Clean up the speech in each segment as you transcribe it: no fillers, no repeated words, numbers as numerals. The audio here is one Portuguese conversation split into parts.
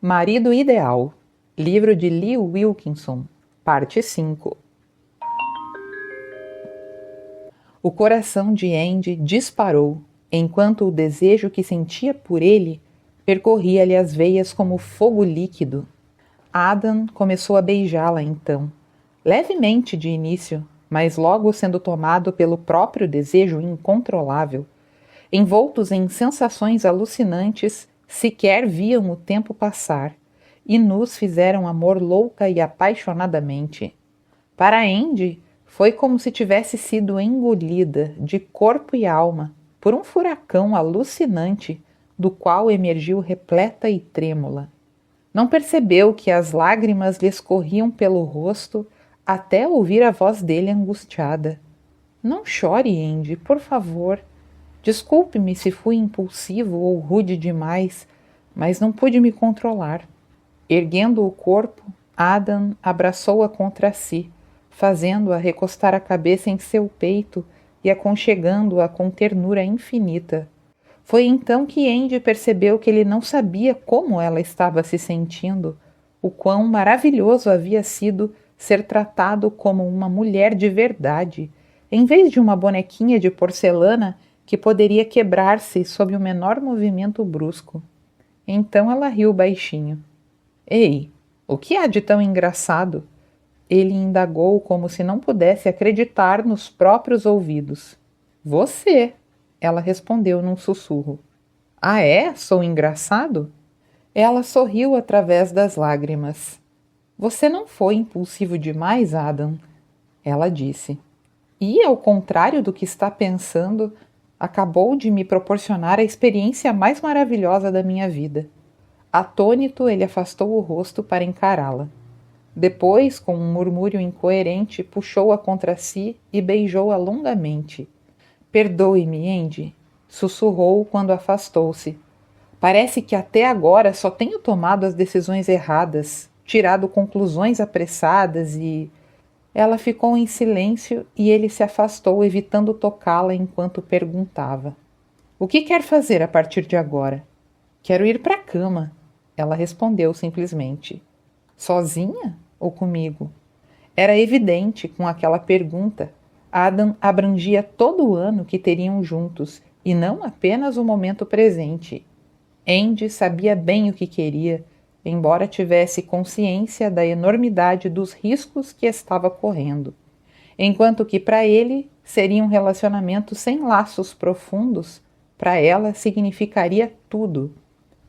Marido Ideal, livro de Lee Wilkinson, parte 5. O coração de Andy disparou, enquanto o desejo que sentia por ele percorria-lhe as veias como fogo líquido. Adam começou a beijá-la então, levemente de início, mas logo sendo tomado pelo próprio desejo incontrolável. Envoltos em sensações alucinantes, sequer viam o tempo passar, e nos fizeram amor louca e apaixonadamente. Para Andy, foi como se tivesse sido engolida, de corpo e alma, por um furacão alucinante, do qual emergiu repleta e trêmula. Não percebeu que as lágrimas lhe escorriam pelo rosto até ouvir a voz dele angustiada. Não chore, Andy, por favor. Desculpe-me se fui impulsivo ou rude demais, mas não pude me controlar. Erguendo o corpo, Adam abraçou-a contra si, fazendo-a recostar a cabeça em seu peito e aconchegando-a com ternura infinita. Foi então que Andy percebeu que ele não sabia como ela estava se sentindo, o quão maravilhoso havia sido ser tratado como uma mulher de verdade, em vez de uma bonequinha de porcelana que poderia quebrar-se sob o menor movimento brusco. Então ela riu baixinho. Ei, o que há de tão engraçado? Ele indagou como se não pudesse acreditar nos próprios ouvidos. Você, ela respondeu num sussurro. Ah é? Sou engraçado? Ela sorriu através das lágrimas. Você não foi impulsivo demais, Adam? Ela disse. E, ao contrário do que está pensando, acabou de me proporcionar a experiência mais maravilhosa da minha vida. Atônito, ele afastou o rosto para encará-la. Depois, com um murmúrio incoerente, puxou-a contra si e beijou-a longamente. Perdoe-me, Andy, sussurrou quando afastou-se. Parece que até agora só tenho tomado as decisões erradas, tirado conclusões apressadas e... Ela ficou em silêncio e ele se afastou, evitando tocá-la enquanto perguntava. O que quer fazer a partir de agora? Quero ir para a cama, ela respondeu simplesmente. Sozinha ou comigo? Era evidente, com aquela pergunta, Adam abrangia todo o ano que teriam juntos, e não apenas o momento presente. Andy sabia bem o que queria, embora tivesse consciência da enormidade dos riscos que estava correndo. Enquanto que para ele seria um relacionamento sem laços profundos, para ela significaria tudo.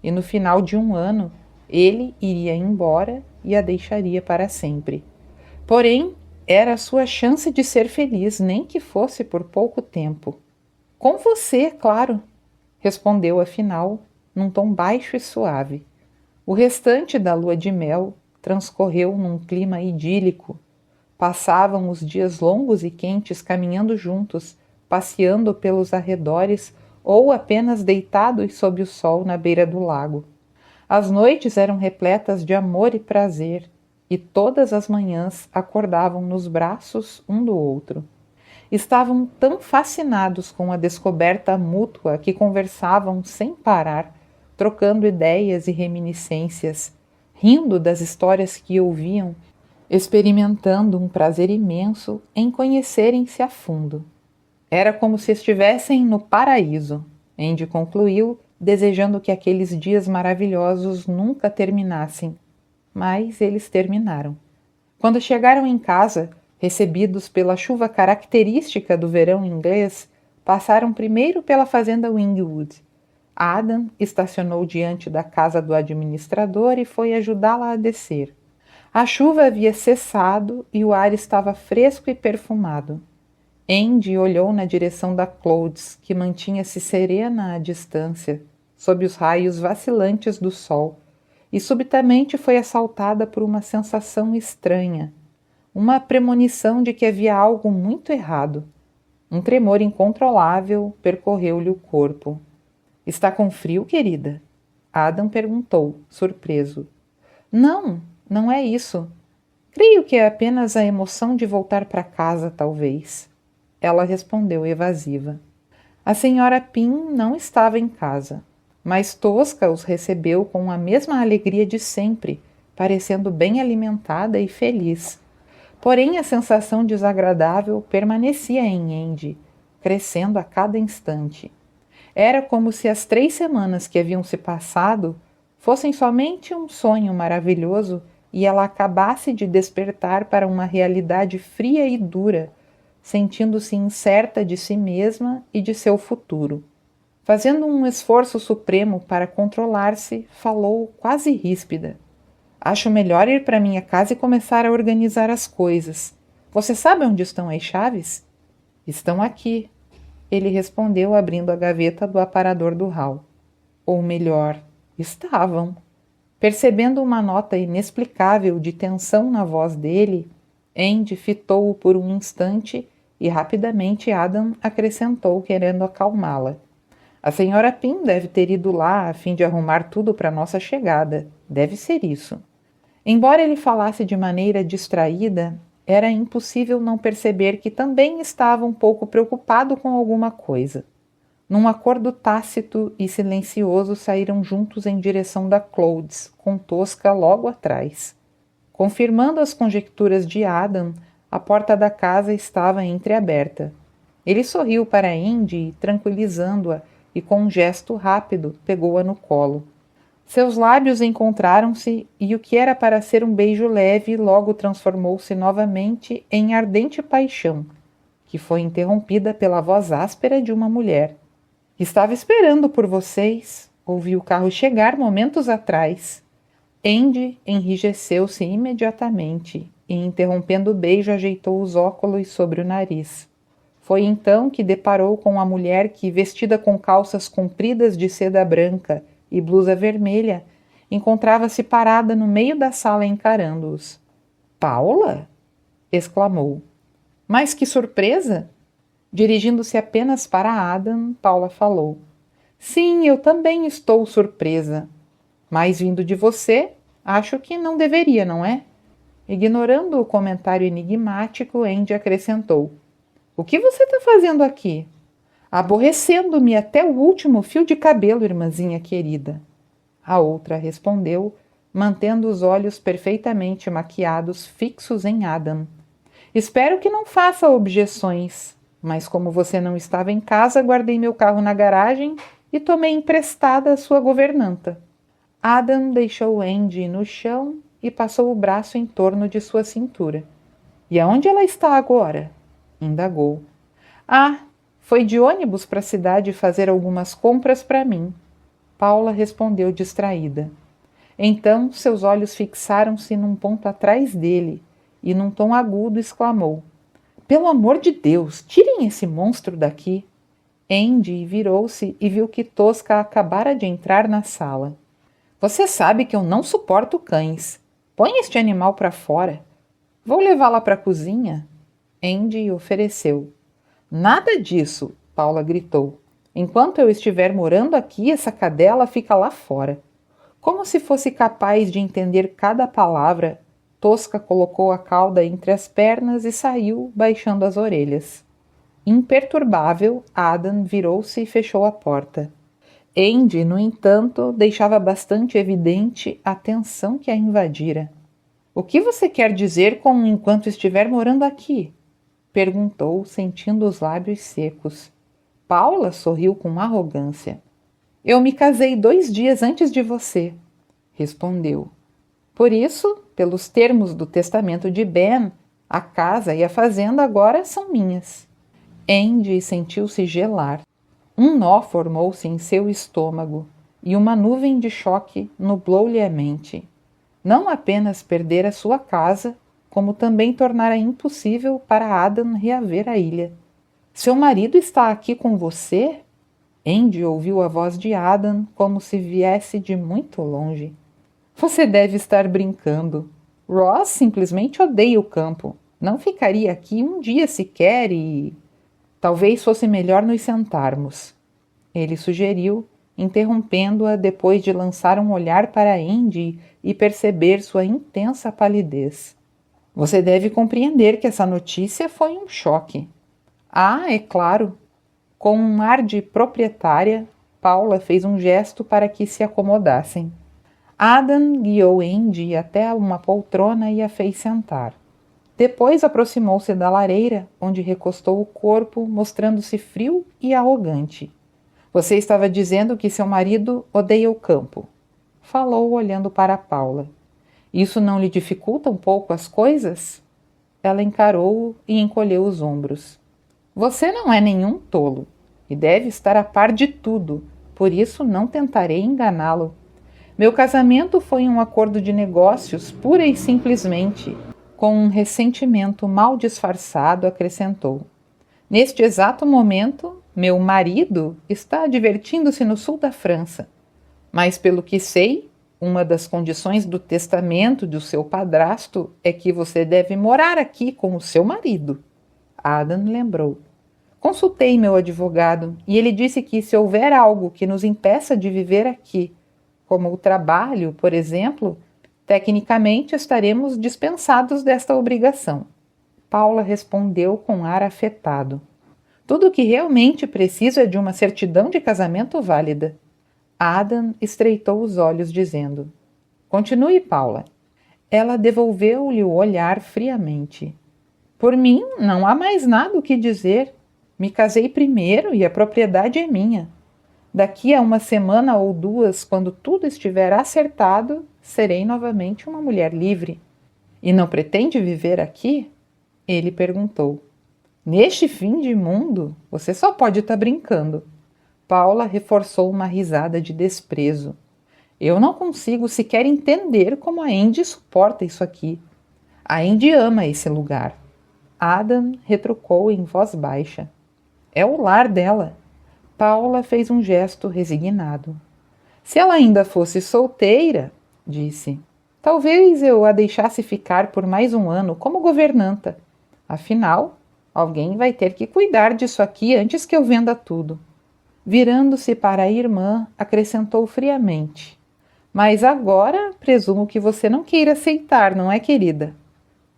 E no final de um ano, ele iria embora e a deixaria para sempre. Porém, era a sua chance de ser feliz, nem que fosse por pouco tempo. Com você, claro, respondeu afinal, num tom baixo e suave. O restante da lua de mel transcorreu num clima idílico. Passavam os dias longos e quentes caminhando juntos, passeando pelos arredores ou apenas deitados sob o sol na beira do lago. As noites eram repletas de amor e prazer, e todas as manhãs acordavam nos braços um do outro. Estavam tão fascinados com a descoberta mútua que conversavam sem parar, trocando ideias e reminiscências, rindo das histórias que ouviam, experimentando um prazer imenso em conhecerem-se a fundo. Era como se estivessem no paraíso, Andy concluiu, desejando que aqueles dias maravilhosos nunca terminassem. Mas eles terminaram. Quando chegaram em casa, recebidos pela chuva característica do verão inglês, passaram primeiro pela fazenda Wingwood. Adam estacionou diante da casa do administrador e foi ajudá-la a descer. A chuva havia cessado e o ar estava fresco e perfumado. Andy olhou na direção da Clouds, que mantinha-se serena à distância, sob os raios vacilantes do sol, e subitamente foi assaltada por uma sensação estranha, uma premonição de que havia algo muito errado. Um tremor incontrolável percorreu-lhe o corpo. — Está com frio, querida? Adam perguntou, surpreso. — Não, não é isso. Creio que é apenas a emoção de voltar para casa, talvez. Ela respondeu evasiva. A senhora Pym não estava em casa. mas Tosca os recebeu com a mesma alegria de sempre, parecendo bem alimentada e feliz. Porém, a sensação desagradável permanecia em Andy, crescendo a cada instante. Era como se as 3 semanas que haviam se passado fossem somente um sonho maravilhoso e ela acabasse de despertar para uma realidade fria e dura, sentindo-se incerta de si mesma e de seu futuro. Fazendo um esforço supremo para controlar-se, falou quase ríspida. Acho melhor ir para minha casa e começar a organizar as coisas. Você sabe onde estão as chaves? Estão aqui, ele respondeu abrindo a gaveta do aparador do hall. Ou melhor, estavam. Percebendo uma nota inexplicável de tensão na voz dele, Andy fitou-o por um instante e rapidamente Adam acrescentou, querendo acalmá-la. A senhora Pym deve ter ido lá a fim de arrumar tudo para nossa chegada. Deve ser isso. Embora ele falasse de maneira distraída, era impossível não perceber que também estava um pouco preocupado com alguma coisa. Num acordo tácito e silencioso, saíram juntos em direção da Clouds, com Tosca logo atrás. Confirmando as conjecturas de Adam, a porta da casa estava entreaberta. Ele sorriu para Andy, tranquilizando-a, e com um gesto rápido pegou-a no colo. Seus lábios encontraram-se e o que era para ser um beijo leve logo transformou-se novamente em ardente paixão, que foi interrompida pela voz áspera de uma mulher. Estava esperando por vocês. Ouvi o carro chegar momentos atrás. Andy enrijeceu-se imediatamente e, interrompendo o beijo, ajeitou os óculos sobre o nariz. Foi então que deparou com a mulher que, vestida com calças compridas de seda branca e blusa vermelha, encontrava-se parada no meio da sala encarando-os. Paula? Exclamou. Mas que surpresa! Dirigindo-se apenas para Adam, Paula falou. Sim, eu também estou surpresa. Mas vindo de você, acho que não deveria, não é? Ignorando o comentário enigmático, Andy acrescentou. O que você está fazendo aqui? Aborrecendo-me até o último fio de cabelo, irmãzinha querida. A outra respondeu, mantendo os olhos perfeitamente maquiados fixos em Adam. Espero que não faça objeções, mas como você não estava em casa, guardei meu carro na garagem e tomei emprestada a sua governanta. Adam deixou Andy no chão e passou o braço em torno de sua cintura. E aonde ela está agora? Indagou. Ah, foi de ônibus para a cidade fazer algumas compras para mim. Paula respondeu distraída. Então seus olhos fixaram-se num ponto atrás dele e num tom agudo exclamou. Pelo amor de Deus, tirem esse monstro daqui. Andy virou-se e viu que Tosca acabara de entrar na sala. Você sabe que eu não suporto cães. Põe este animal para fora. Vou levá-la para a cozinha. Andy ofereceu. Nada disso, Paula gritou. Enquanto eu estiver morando aqui, essa cadela fica lá fora. Como se fosse capaz de entender cada palavra, Tosca colocou a cauda entre as pernas e saiu, baixando as orelhas. Imperturbável, Adam virou-se e fechou a porta. Andy, no entanto, deixava bastante evidente a tensão que a invadira. O que você quer dizer com enquanto estiver morando aqui? Perguntou, sentindo os lábios secos. Paula sorriu com arrogância. Eu me casei 2 dias antes de você, respondeu. Por isso, pelos termos do testamento de Ben, a casa e a fazenda agora são minhas. Andy sentiu-se gelar. Um nó formou-se em seu estômago e uma nuvem de choque nublou-lhe a mente. Não apenas perdera sua casa, como também tornara impossível para Adam reaver a ilha. Seu marido está aqui com você? Andy ouviu a voz de Adam como se viesse de muito longe. Você deve estar brincando. Ross simplesmente odeia o campo. Não ficaria aqui um dia sequer e... Talvez fosse melhor nos sentarmos. Ele sugeriu, interrompendo-a depois de lançar um olhar para Andy e perceber sua intensa palidez. Você deve compreender que essa notícia foi um choque. Ah, é claro. Com um ar de proprietária, Paula fez um gesto para que se acomodassem. Adam guiou Andy até uma poltrona e a fez sentar. Depois aproximou-se da lareira, onde recostou o corpo, mostrando-se frio e arrogante. Você estava dizendo que seu marido odeia o campo. Falou olhando para Paula. Isso não lhe dificulta um pouco as coisas? Ela encarou-o e encolheu os ombros. Você não é nenhum tolo e deve estar a par de tudo, por isso não tentarei enganá-lo. Meu casamento foi um acordo de negócios pura e simplesmente. Com um ressentimento mal disfarçado, acrescentou. Neste exato momento, meu marido está divertindo-se no sul da França. Mas pelo que sei, uma das condições do testamento do seu padrasto é que você deve morar aqui com o seu marido. Adam lembrou. Consultei meu advogado e ele disse que se houver algo que nos impeça de viver aqui, como o trabalho, por exemplo, tecnicamente estaremos dispensados desta obrigação. Paula respondeu com ar afetado. Tudo o que realmente preciso é de uma certidão de casamento válida. Adam estreitou os olhos, dizendo: Continue, Paula. Ela devolveu-lhe o olhar friamente. Por mim, não há mais nada o que dizer. Me casei primeiro e a propriedade é minha. Daqui a uma semana ou duas, quando tudo estiver acertado, serei novamente uma mulher livre. E não pretende viver aqui? Ele perguntou. Neste fim de mundo, você só pode estar brincando. Paula reforçou uma risada de desprezo. Eu não consigo sequer entender como a Andy suporta isso aqui. A Andy ama esse lugar. Adam retrucou em voz baixa. É o lar dela. Paula fez um gesto resignado. Se ela ainda fosse solteira, disse, talvez eu a deixasse ficar por mais um ano como governanta. Afinal, alguém vai ter que cuidar disso aqui antes que eu venda tudo. Virando-se para a irmã, acrescentou friamente. Mas agora presumo que você não queira aceitar, não é, querida?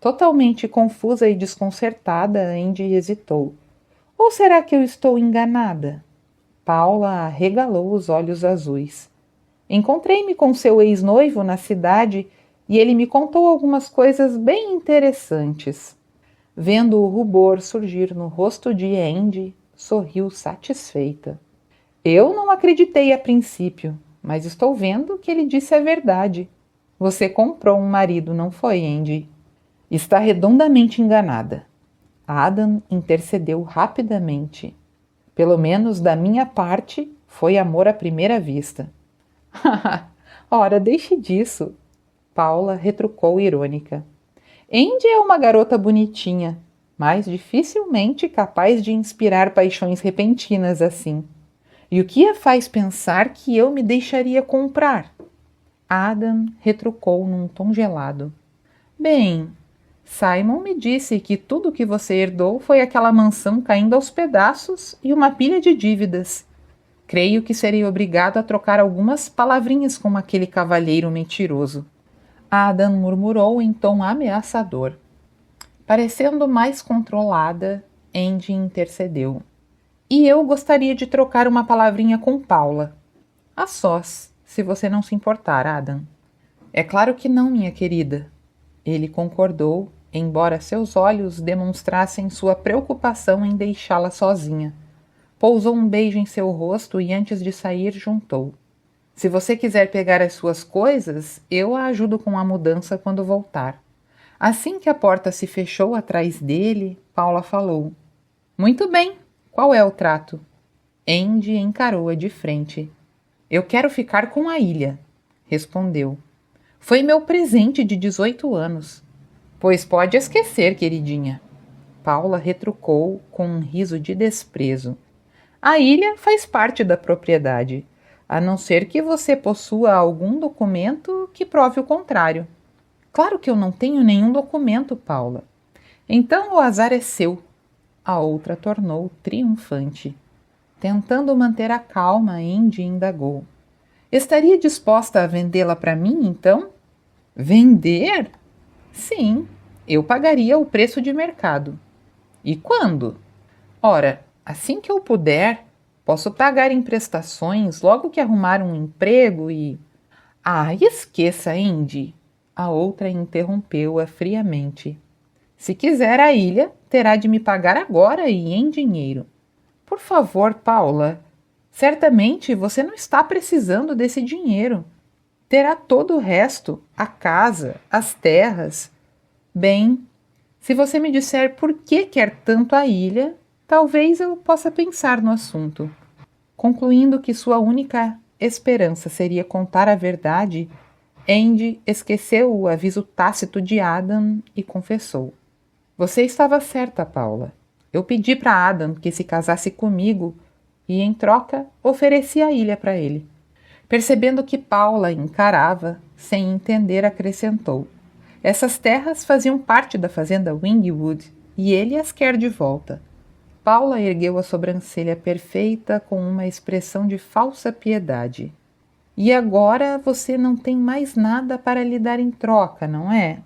Totalmente confusa e desconcertada, Andy hesitou. Ou será que eu estou enganada? Paula arregalou os olhos azuis. Encontrei-me com seu ex-noivo na cidade e ele me contou algumas coisas bem interessantes. Vendo o rubor surgir no rosto de Andy, sorriu satisfeita. Eu não acreditei a princípio, mas estou vendo que ele disse a verdade. Você comprou um marido, não foi, Andy? Está redondamente enganada. Adam intercedeu rapidamente. Pelo menos da minha parte, foi amor à primeira vista. Ora, deixe disso. Paula retrucou irônica. Andy é uma garota bonitinha, mas dificilmente capaz de inspirar paixões repentinas assim. E o que a faz pensar que eu me deixaria comprar? Adam retrucou num tom gelado. Bem, Simon me disse que tudo que você herdou foi aquela mansão caindo aos pedaços e uma pilha de dívidas. Creio que serei obrigado a trocar algumas palavrinhas com aquele cavalheiro mentiroso. Adam murmurou em tom ameaçador. Parecendo mais controlada, Andy intercedeu. E eu gostaria de trocar uma palavrinha com Paula. A sós, se você não se importar, Adam. É claro que não, minha querida. Ele concordou, embora seus olhos demonstrassem sua preocupação em deixá-la sozinha. Pousou um beijo em seu rosto e antes de sair juntou. Se você quiser pegar as suas coisas, eu a ajudo com a mudança quando voltar. Assim que a porta se fechou atrás dele, Paula falou. Muito bem, qual é o trato? Andy encarou-a de frente. Eu quero ficar com a ilha, respondeu. Foi meu presente de 18 anos. Pois pode esquecer, queridinha. Paula retrucou com um riso de desprezo. A ilha faz parte da propriedade, a não ser que você possua algum documento que prove o contrário. Claro que eu não tenho nenhum documento, Paula. Então o azar é seu. A outra tornou triunfante. Tentando manter a calma, Andy indagou. Estaria disposta a vendê-la para mim, então? Vender? Sim, eu pagaria o preço de mercado. E quando? Ora, assim que eu puder. Posso pagar em prestações logo que arrumar um emprego e... Ah, esqueça, Andy! A outra interrompeu-a friamente. Se quiser a ilha, terá de me pagar agora e em dinheiro. Por favor, Paula, certamente você não está precisando desse dinheiro. Terá todo o resto, a casa, as terras. Bem, se você me disser por que quer tanto a ilha, talvez eu possa pensar no assunto. Concluindo que sua única esperança seria contar a verdade, Andy esqueceu o aviso tácito de Adam e confessou. Você estava certa, Paula. Eu pedi para Adam que se casasse comigo e, em troca, ofereci a ilha para ele. Percebendo que Paula encarava, sem entender, acrescentou. Essas terras faziam parte da fazenda Wingwood e ele as quer de volta. Paula ergueu a sobrancelha perfeita com uma expressão de falsa piedade. E agora você não tem mais nada para lhe dar em troca, não é?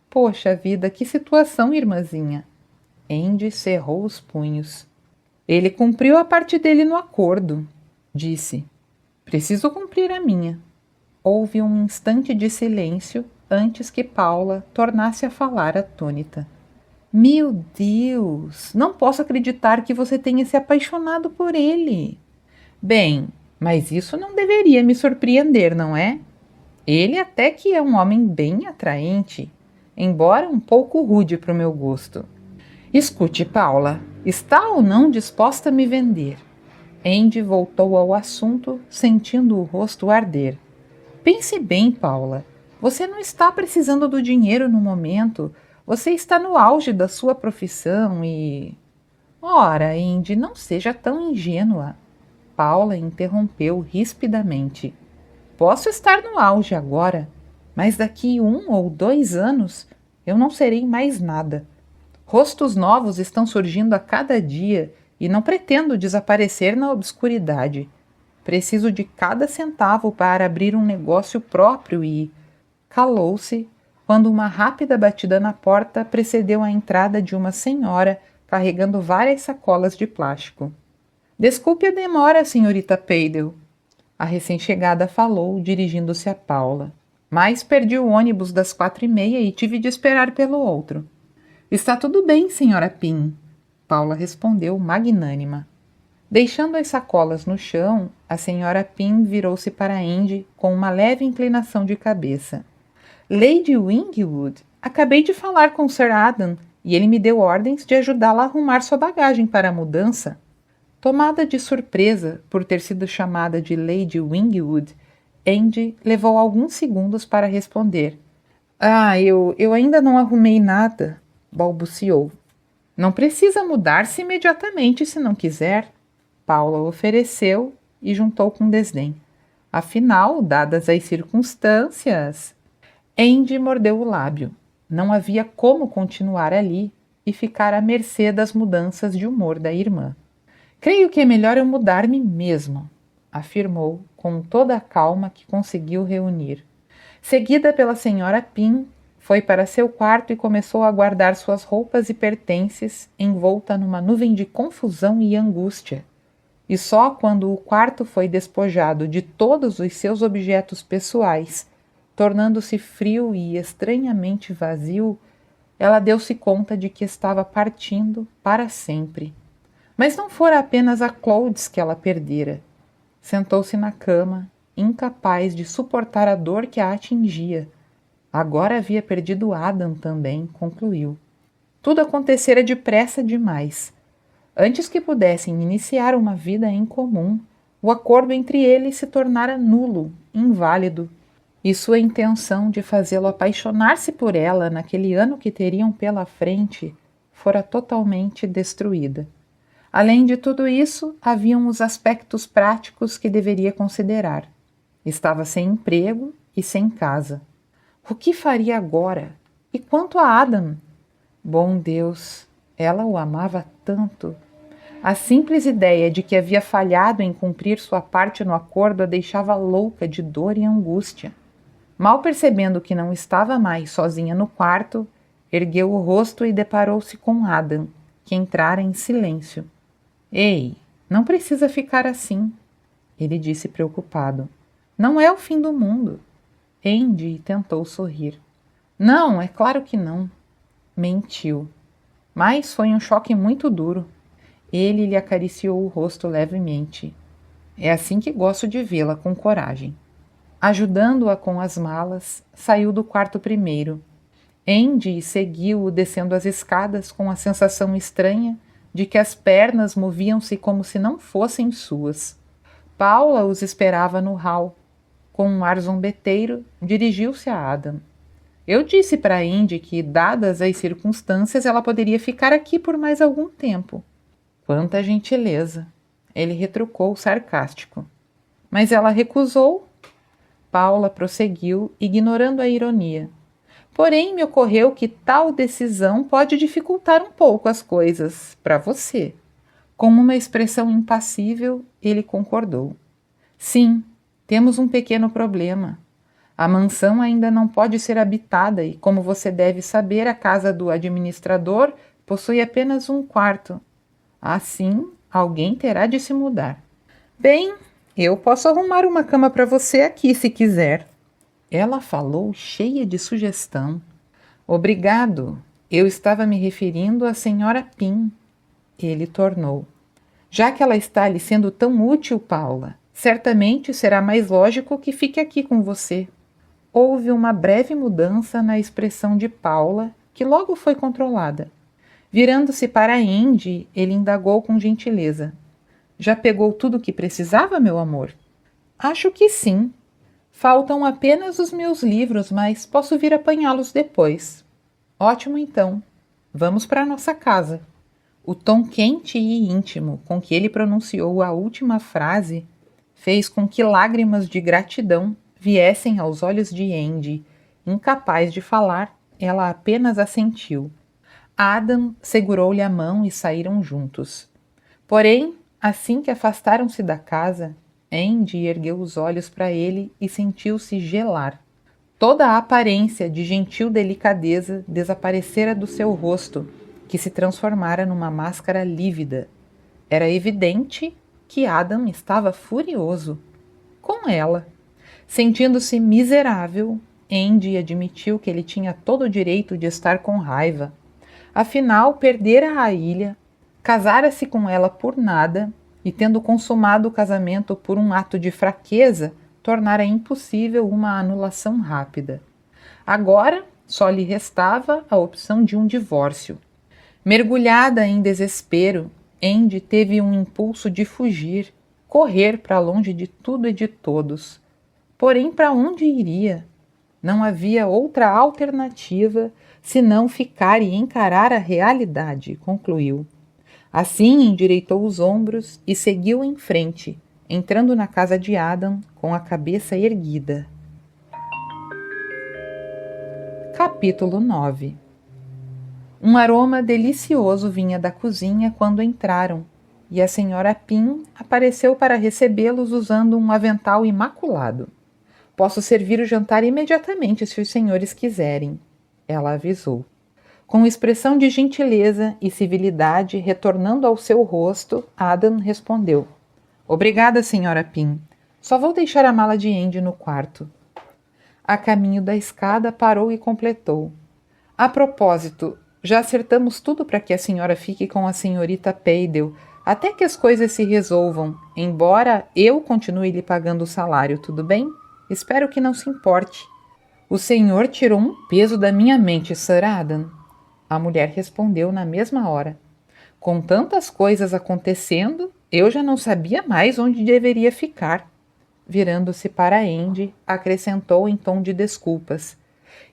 Poxa vida, que situação, irmãzinha! Andy cerrou os punhos. Ele cumpriu a parte dele no acordo, disse. Preciso cumprir a minha. Houve um instante de silêncio antes que Paula tornasse a falar atônita. Meu Deus, não posso acreditar que você tenha se apaixonado por ele. Bem, mas isso não deveria me surpreender, não é? Ele até que é um homem bem atraente, embora um pouco rude para o meu gosto. Escute, Paula, está ou não disposta a me vender? Andy voltou ao assunto, sentindo o rosto arder. Pense bem, Paula, você não está precisando do dinheiro no momento. Você está no auge da sua profissão e... Ora, Andy, não seja tão ingênua. Paula interrompeu rispidamente. Posso estar no auge agora, mas daqui 1 ou 2 anos eu não serei mais nada. Rostos novos estão surgindo a cada dia e não pretendo desaparecer na obscuridade. Preciso de cada centavo para abrir um negócio próprio e... Calou-se quando uma rápida batida na porta precedeu a entrada de uma senhora carregando várias sacolas de plástico. Desculpe a demora, senhorita Peidel. A recém-chegada falou, dirigindo-se a Paula. Mas perdi o ônibus das 4h30 e tive de esperar pelo outro. Está tudo bem, senhora Pym. Paula respondeu magnânima. Deixando as sacolas no chão, a senhora Pym virou-se para Andy com uma leve inclinação de cabeça. Lady Wingwood, acabei de falar com Sir Adam e ele me deu ordens de ajudá-la a arrumar sua bagagem para a mudança. Tomada de surpresa por ter sido chamada de Lady Wingwood, Andy levou alguns segundos para responder. Eu ainda não arrumei nada, balbuciou. Não precisa mudar-se imediatamente se não quiser. Paula ofereceu e juntou com desdém. Afinal, dadas as circunstâncias... Andy mordeu o lábio. Não havia como continuar ali e ficar à mercê das mudanças de humor da irmã. Creio que é melhor eu mudar-me mesmo, afirmou com toda a calma que conseguiu reunir. Seguida pela senhora Pym, foi para seu quarto e começou a guardar suas roupas e pertences, envolta numa nuvem de confusão e angústia. E só quando o quarto foi despojado de todos os seus objetos pessoais, tornando-se frio e estranhamente vazio, ela deu-se conta de que estava partindo para sempre. Mas não fora apenas a Clodes que ela perdera. Sentou-se na cama, incapaz de suportar a dor que a atingia. Agora havia perdido Adam também, concluiu. Tudo acontecera depressa demais. Antes que pudessem iniciar uma vida em comum, o acordo entre eles se tornara nulo, inválido, e sua intenção de fazê-lo apaixonar-se por ela naquele ano que teriam pela frente fora totalmente destruída. Além de tudo isso, haviam os aspectos práticos que deveria considerar. Estava sem emprego e sem casa. O que faria agora? E quanto a Adam? Bom Deus, ela o amava tanto. A simples ideia de que havia falhado em cumprir sua parte no acordo a deixava louca de dor e angústia. Mal percebendo que não estava mais sozinha no quarto, ergueu o rosto e deparou-se com Adam, que entrara em silêncio. Ei, Não precisa ficar assim, ele disse preocupado. Não é o fim do mundo. Andy tentou sorrir. Não, é claro que não. Mentiu. Mas foi um choque muito duro. Ele lhe acariciou o rosto levemente. É assim que gosto de vê-la, com coragem. Ajudando-a com as malas, saiu do quarto primeiro. Andy seguiu-o descendo as escadas com a sensação estranha de que as pernas moviam-se como se não fossem suas. Paula os esperava no hall. Com um ar zombeteiro, dirigiu-se a Adam. Eu disse para Andy que, dadas as circunstâncias, ela poderia ficar aqui por mais algum tempo. Quanta gentileza! Ele retrucou sarcástico. Mas ela recusou. Paula prosseguiu, ignorando a ironia. Porém, me ocorreu que tal decisão pode dificultar um pouco as coisas para você. Com uma expressão impassível, ele concordou. Sim, temos um pequeno problema. A mansão ainda não pode ser habitada e, como você deve saber, a casa do administrador possui apenas um quarto. Assim, alguém terá de se mudar. Bem, eu posso arrumar uma cama para você aqui, se quiser. Ela falou cheia de sugestão. Obrigado. Eu estava me referindo à senhora Pym. Ele tornou. Já que ela está lhe sendo tão útil, Paula, certamente será mais lógico que fique aqui com você. Houve uma breve mudança na expressão de Paula, que logo foi controlada. Virando-se para Andy, ele indagou com gentileza. Já pegou tudo o que precisava, meu amor? Acho que sim. Faltam apenas os meus livros, mas posso vir apanhá-los depois. Ótimo, então. Vamos para nossa casa. O tom quente e íntimo com que ele pronunciou a última frase fez com que lágrimas de gratidão viessem aos olhos de Andy. Incapaz de falar, ela apenas assentiu. Adam segurou-lhe a mão e saíram juntos. Porém, assim que afastaram-se da casa, Andy ergueu os olhos para ele e sentiu-se gelar. Toda a aparência de gentil delicadeza desaparecera do seu rosto, que se transformara numa máscara lívida. Era evidente que Adam estava furioso. Com ela. Sentindo-se miserável, Andy admitiu que ele tinha todo o direito de estar com raiva. Afinal, perdera a ilha, casara-se com ela por nada e, tendo consumado o casamento por um ato de fraqueza, tornara impossível uma anulação rápida. Agora, só lhe restava a opção de um divórcio. Mergulhada em desespero, Andy teve um impulso de fugir, correr para longe de tudo e de todos. Porém, para onde iria? Não havia outra alternativa senão ficar e encarar a realidade, concluiu. Assim, endireitou os ombros e seguiu em frente, entrando na casa de Adam com a cabeça erguida. Capítulo 9. Um aroma delicioso vinha da cozinha quando entraram, e a senhora Pym apareceu para recebê-los usando um avental imaculado. Posso servir o jantar imediatamente se os senhores quiserem, ela avisou. Com expressão de gentileza e civilidade retornando ao seu rosto, Adam respondeu. Obrigada, senhora Pym. Só vou deixar a mala de Andy no quarto. A caminho da escada parou e completou. A propósito, já acertamos tudo para que a senhora fique com a senhorita Peidel, até que as coisas se resolvam, embora eu continue lhe pagando o salário, tudo bem? Espero que não se importe. O senhor tirou um peso da minha mente, Sir Adam. A mulher respondeu na mesma hora. Com tantas coisas acontecendo, eu já não sabia mais onde deveria ficar. Virando-se para Andy, acrescentou em tom de desculpas.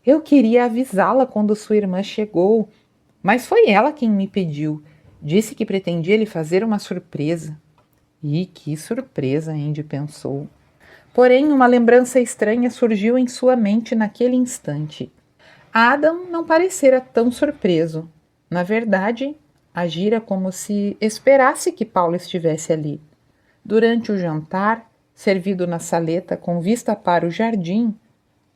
Eu queria avisá-la quando sua irmã chegou, mas foi ela quem me pediu. Disse que pretendia lhe fazer uma surpresa. E que surpresa, Andy pensou. Porém, uma lembrança estranha surgiu em sua mente naquele instante. Adam não parecera tão surpreso. Na verdade, agira como se esperasse que Paula estivesse ali. Durante o jantar, servido na saleta com vista para o jardim,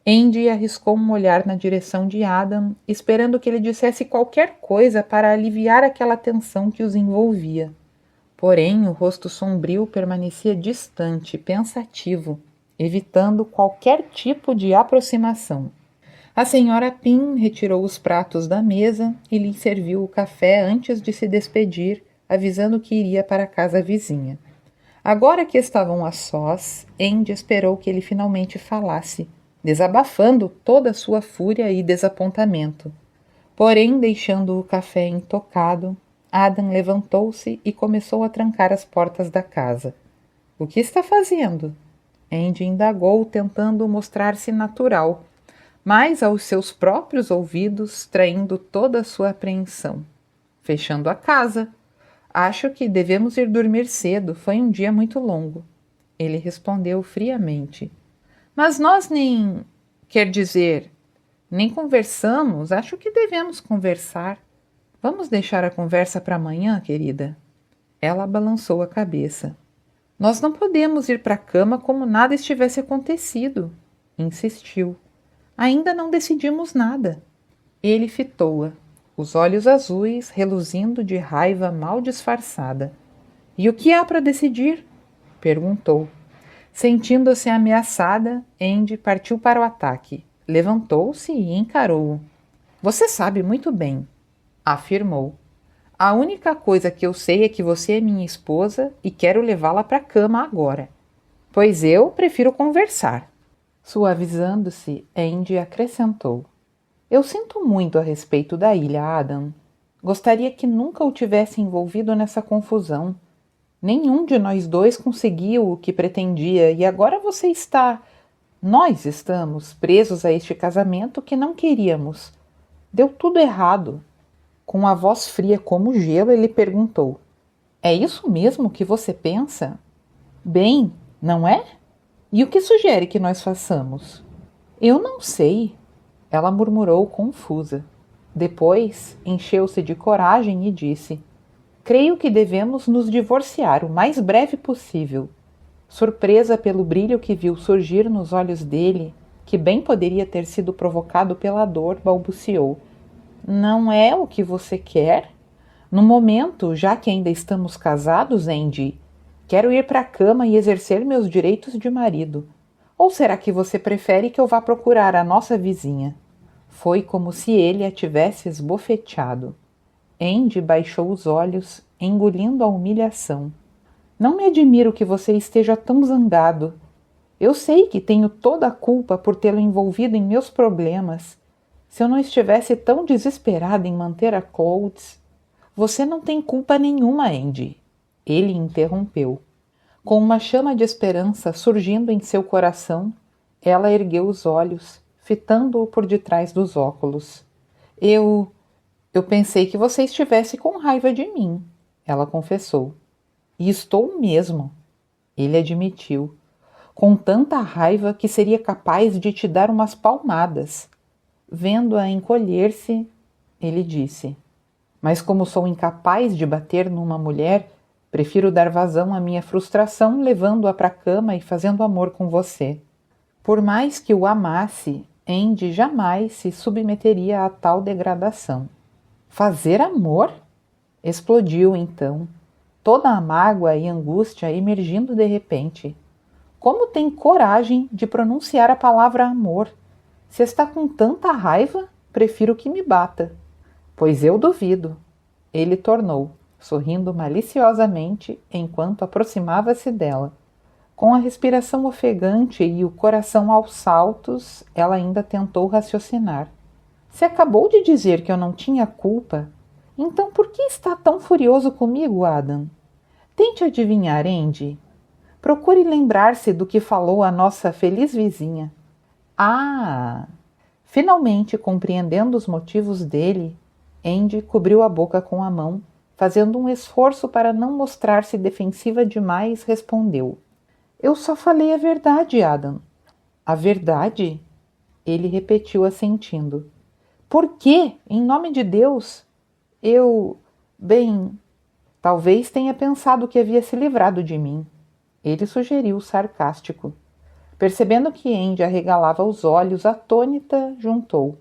Andy arriscou um olhar na direção de Adam, esperando que ele dissesse qualquer coisa para aliviar aquela tensão que os envolvia. Porém, o rosto sombrio permanecia distante, pensativo, evitando qualquer tipo de aproximação. A senhora Pym retirou os pratos da mesa e lhe serviu o café antes de se despedir, avisando que iria para a casa vizinha. Agora que estavam a sós, Andy esperou que ele finalmente falasse, desabafando toda a sua fúria e desapontamento. Porém, deixando o café intocado, Adam levantou-se e começou a trancar as portas da casa. — O que está fazendo? Andy indagou, tentando mostrar-se natural, mas aos seus próprios ouvidos traindo toda a sua apreensão. — Fechando a casa. Acho que devemos ir dormir cedo, foi um dia muito longo. Ele respondeu friamente. — Mas nós nem... Quer dizer, nem conversamos, acho que devemos conversar. Vamos deixar a conversa para amanhã, querida? Ela balançou a cabeça. — Nós não podemos ir para a cama como nada estivesse acontecido, insistiu. Ainda não decidimos nada. Ele fitou-a, os olhos azuis reluzindo de raiva mal disfarçada. — E o que há para decidir? Perguntou. Sentindo-se ameaçada, Andy partiu para o ataque. Levantou-se e encarou-o. — Você sabe muito bem, afirmou. A única coisa que eu sei é que você é minha esposa e quero levá-la para a cama agora. Pois eu prefiro conversar. Suavizando-se, Andy acrescentou. Eu sinto muito a respeito da ilha, Adam. Gostaria que nunca o tivesse envolvido nessa confusão. Nenhum de nós dois conseguiu o que pretendia e agora você está... Nós estamos presos a este casamento que não queríamos. Deu tudo errado. Com a voz fria como gelo, ele perguntou. É isso mesmo que você pensa? Bem, não é? E o que sugere que nós façamos? Eu não sei, ela murmurou confusa. Depois, encheu-se de coragem e disse. Creio que devemos nos divorciar o mais breve possível. Surpresa pelo brilho que viu surgir nos olhos dele, que bem poderia ter sido provocado pela dor, balbuciou. Não é o que você quer? No momento, já que ainda estamos casados, Andy, quero ir para a cama e exercer meus direitos de marido. Ou será que você prefere que eu vá procurar a nossa vizinha? Foi como se ele a tivesse esbofeteado. Andy baixou os olhos, engolindo a humilhação. Não me admiro que você esteja tão zangado. Eu sei que tenho toda a culpa por tê-lo envolvido em meus problemas. Se eu não estivesse tão desesperada em manter a Clodes... Você não tem culpa nenhuma, Andy. Ele interrompeu. Com uma chama de esperança surgindo em seu coração, ela ergueu os olhos, fitando-o por detrás dos óculos. Eu pensei que você estivesse com raiva de mim, ela confessou. E estou mesmo, ele admitiu, com tanta raiva que seria capaz de te dar umas palmadas. Vendo-a encolher-se, ele disse, mas como sou incapaz de bater numa mulher, prefiro dar vazão à minha frustração levando-a para a cama e fazendo amor com você. Por mais que o amasse, Andy jamais se submeteria a tal degradação. Fazer amor? Explodiu então, toda a mágoa e angústia emergindo de repente. Como tem coragem de pronunciar a palavra amor? Se está com tanta raiva, prefiro que me bata. Pois eu duvido. Ele tornou, sorrindo maliciosamente enquanto aproximava-se dela. Com a respiração ofegante e o coração aos saltos, ela ainda tentou raciocinar. Se acabou de dizer que eu não tinha culpa, então por que está tão furioso comigo, Adam? Tente adivinhar, Andy. Procure lembrar-se do que falou a nossa feliz vizinha. Ah! Finalmente, compreendendo os motivos dele, Andy cobriu a boca com a mão, fazendo um esforço para não mostrar-se defensiva demais, respondeu. Eu só falei a verdade, Adam. A verdade? Ele repetiu assentindo. Por quê? Em nome de Deus? Bem, talvez tenha pensado que havia se livrado de mim. Ele sugeriu sarcástico. Percebendo que Andy arregalava os olhos, atônita, juntou.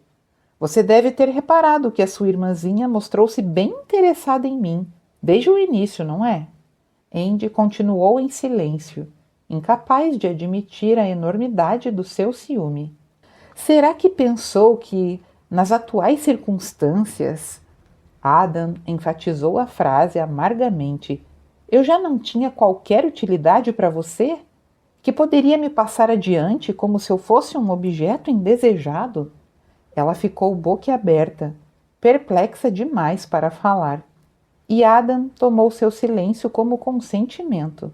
Você deve ter reparado que a sua irmãzinha mostrou-se bem interessada em mim, desde o início, não é? Andy continuou em silêncio, incapaz de admitir a enormidade do seu ciúme. Será que pensou que, nas atuais circunstâncias, Adam enfatizou a frase amargamente, eu já não tinha qualquer utilidade para você? Que poderia me passar adiante como se eu fosse um objeto indesejado? Ela ficou boquiaberta, perplexa demais para falar. E Adam tomou seu silêncio como consentimento.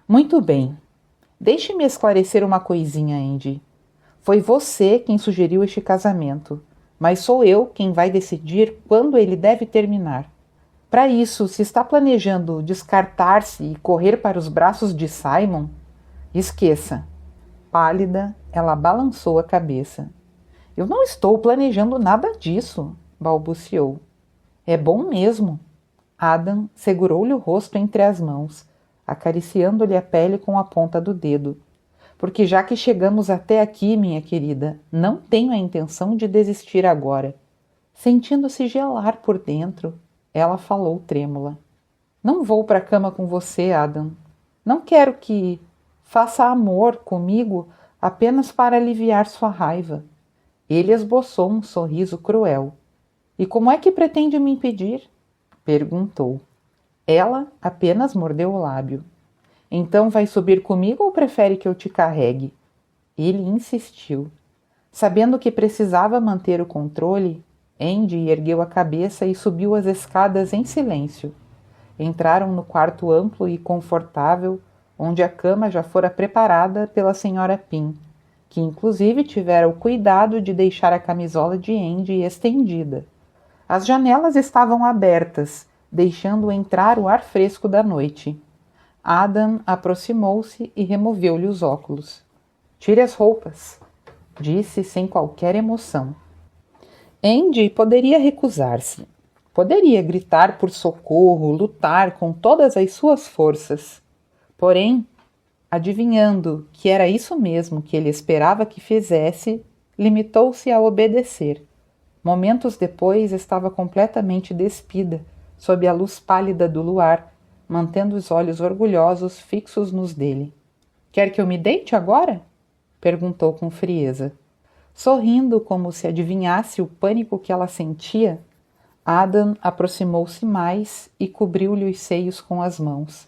Muito bem. Deixe-me esclarecer uma coisinha, Andy. Foi você quem sugeriu este casamento, mas sou eu quem vai decidir quando ele deve terminar. Para isso, se está planejando descartar-se e correr para os braços de Simon, esqueça. Pálida, ela balançou a cabeça. Eu não estou planejando nada disso, balbuciou. É bom mesmo. Adam segurou-lhe o rosto entre as mãos, acariciando-lhe a pele com a ponta do dedo. Porque já que chegamos até aqui, minha querida, não tenho a intenção de desistir agora. Sentindo-se gelar por dentro, ela falou trêmula. Não vou para a cama com você, Adam. Não quero que faça amor comigo apenas para aliviar sua raiva. Ele esboçou um sorriso cruel. E como é que pretende me impedir? Perguntou. Ela apenas mordeu o lábio. Então vai subir comigo ou prefere que eu te carregue? Ele insistiu. Sabendo que precisava manter o controle, Andy ergueu a cabeça e subiu as escadas em silêncio. Entraram no quarto amplo e confortável, onde a cama já fora preparada pela senhora Pym, que inclusive tivera o cuidado de deixar a camisola de Andy estendida. As janelas estavam abertas, deixando entrar o ar fresco da noite. Adam aproximou-se e removeu-lhe os óculos. Tire as roupas, disse sem qualquer emoção. Andy poderia recusar-se. Poderia gritar por socorro, lutar com todas as suas forças. Porém, adivinhando que era isso mesmo que ele esperava que fizesse, limitou-se a obedecer. Momentos depois estava completamente despida, sob a luz pálida do luar, mantendo os olhos orgulhosos fixos nos dele. Quer que eu me deite agora? Perguntou com frieza. Sorrindo como se adivinhasse o pânico que ela sentia, Adam aproximou-se mais e cobriu-lhe os seios com as mãos.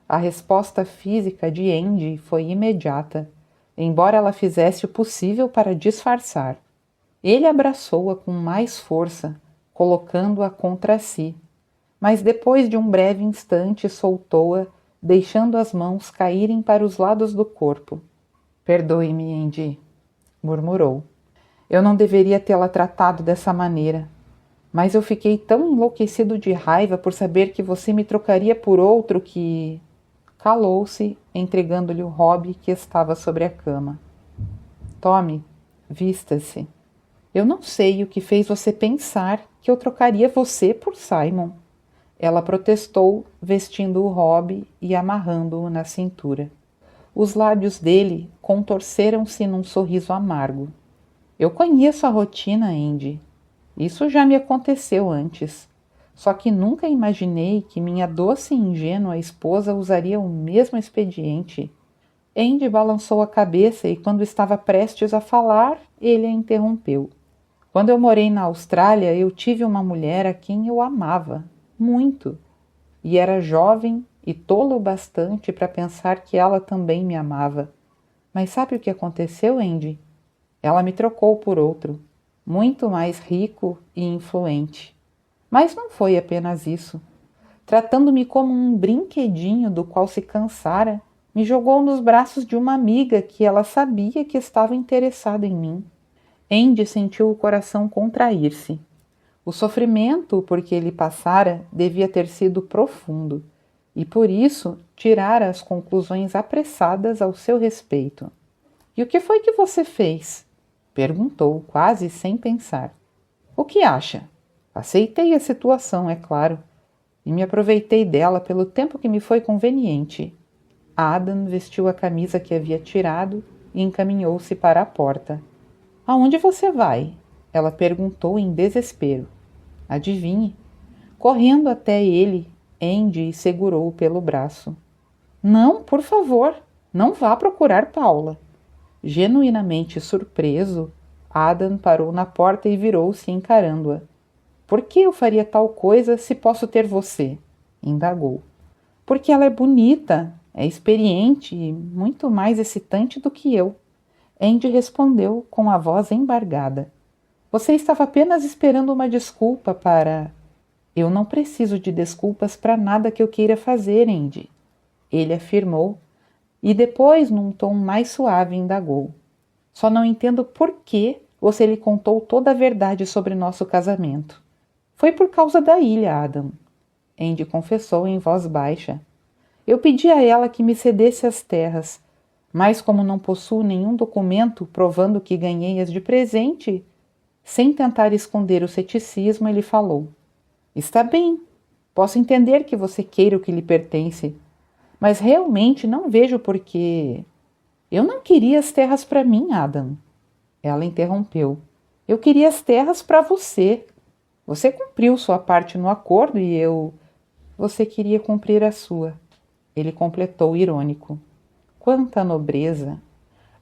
A resposta física de Andy foi imediata, embora ela fizesse o possível para disfarçar. Ele abraçou-a com mais força, colocando-a contra si, mas depois de um breve instante soltou-a, deixando as mãos caírem para os lados do corpo. Perdoe-me, Andy, murmurou. Eu não deveria tê-la tratado dessa maneira, mas eu fiquei tão enlouquecido de raiva por saber que você me trocaria por outro que... Calou-se, entregando-lhe o hobby que estava sobre a cama. Tome, vista-se. Eu não sei o que fez você pensar que eu trocaria você por Simon. Ela protestou, vestindo o hobby e amarrando-o na cintura. Os lábios dele contorceram-se num sorriso amargo. Eu conheço a rotina, Andy. Isso já me aconteceu antes. Só que nunca imaginei que minha doce e ingênua esposa usaria o mesmo expediente. Andy balançou a cabeça e, quando estava prestes a falar, ele a interrompeu. Quando eu morei na Austrália, eu tive uma mulher a quem eu amava, muito. E era jovem e tolo bastante para pensar que ela também me amava. Mas sabe o que aconteceu, Andy? Ela me trocou por outro, muito mais rico e influente. Mas não foi apenas isso. Tratando-me como um brinquedinho do qual se cansara, me jogou nos braços de uma amiga que ela sabia que estava interessada em mim. Andy sentiu o coração contrair-se. O sofrimento por que ele passara devia ter sido profundo, e por isso tirara as conclusões apressadas ao seu respeito. E o que foi que você fez? Perguntou, quase sem pensar. O que acha? Aceitei a situação, é claro, e me aproveitei dela pelo tempo que me foi conveniente. Adam vestiu a camisa que havia tirado e encaminhou-se para a porta. Aonde você vai? Ela perguntou em desespero. Adivinhe. Correndo até ele, Andy segurou-o pelo braço. Não, por favor, não vá procurar Paula. Genuinamente surpreso, Adam parou na porta e virou-se encarando-a. Por que eu faria tal coisa se posso ter você? Indagou. Porque ela é bonita, é experiente e muito mais excitante do que eu. Andy respondeu com a voz embargada. Você estava apenas esperando uma desculpa para... Eu não preciso de desculpas para nada que eu queira fazer, Andy. Ele afirmou, e depois, num tom mais suave, indagou. Só não entendo por que você lhe contou toda a verdade sobre nosso casamento. Foi por causa da ilha, Adam. Andy confessou em voz baixa. Eu pedi a ela que me cedesse as terras, mas como não possuo nenhum documento provando que ganhei-as de presente, sem tentar esconder o ceticismo, ele falou. Está bem, posso entender que você queira o que lhe pertence, mas realmente não vejo por que... Eu não queria as terras para mim, Adam. Ela interrompeu. Eu queria as terras para você. Você cumpriu sua parte no acordo e eu... Você queria cumprir a sua. Ele completou irônico. Quanta nobreza!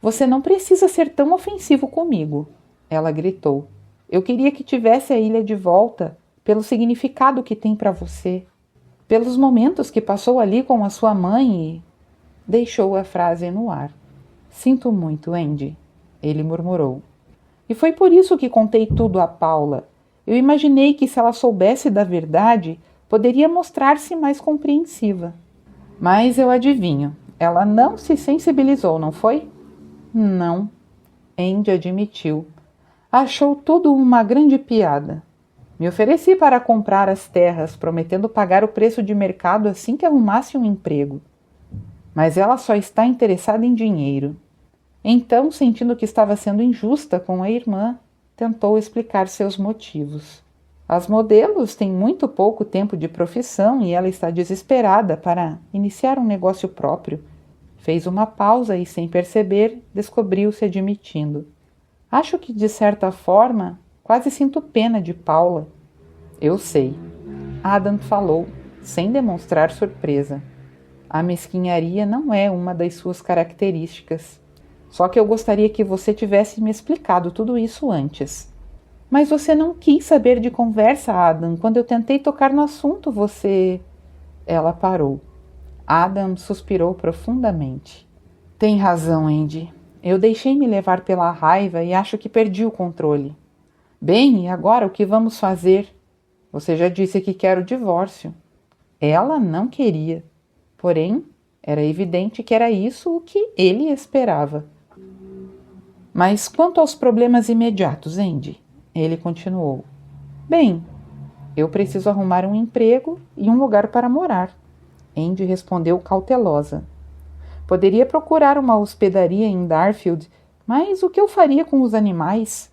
Você não precisa ser tão ofensivo comigo. Ela gritou. Eu queria que tivesse a ilha de volta, pelo significado que tem para você, pelos momentos que passou ali com a sua mãe e... Deixou a frase no ar. Sinto muito, Andy, ele murmurou. E foi por isso que contei tudo a Paula. Eu imaginei que se ela soubesse da verdade, poderia mostrar-se mais compreensiva. Mas eu adivinho, ela não se sensibilizou, não foi? Não, Andy admitiu. Achou tudo uma grande piada. Me ofereci para comprar as terras, prometendo pagar o preço de mercado assim que arrumasse um emprego. Mas ela só está interessada em dinheiro. Então, sentindo que estava sendo injusta com a irmã, tentou explicar seus motivos. As modelos têm muito pouco tempo de profissão e ela está desesperada para iniciar um negócio próprio. Fez uma pausa e, sem perceber, descobriu-se admitindo. Acho que, de certa forma, quase sinto pena de Paula. Eu sei. Adam falou, sem demonstrar surpresa. A mesquinharia não é uma das suas características. Só que eu gostaria que você tivesse me explicado tudo isso antes. Mas você não quis saber de conversa, Adam. Quando eu tentei tocar no assunto, você... Ela parou. Adam suspirou profundamente. Tem razão, Andy. Eu deixei-me levar pela raiva e acho que perdi o controle. Bem, e agora o que vamos fazer? Você já disse que quer o divórcio. Ela não queria. Porém, era evidente que era isso o que ele esperava. Mas quanto aos problemas imediatos, Andy? Ele continuou. Bem, eu preciso arrumar um emprego e um lugar para morar. Andy respondeu cautelosa. Poderia procurar uma hospedaria em Darfield, mas o que eu faria com os animais?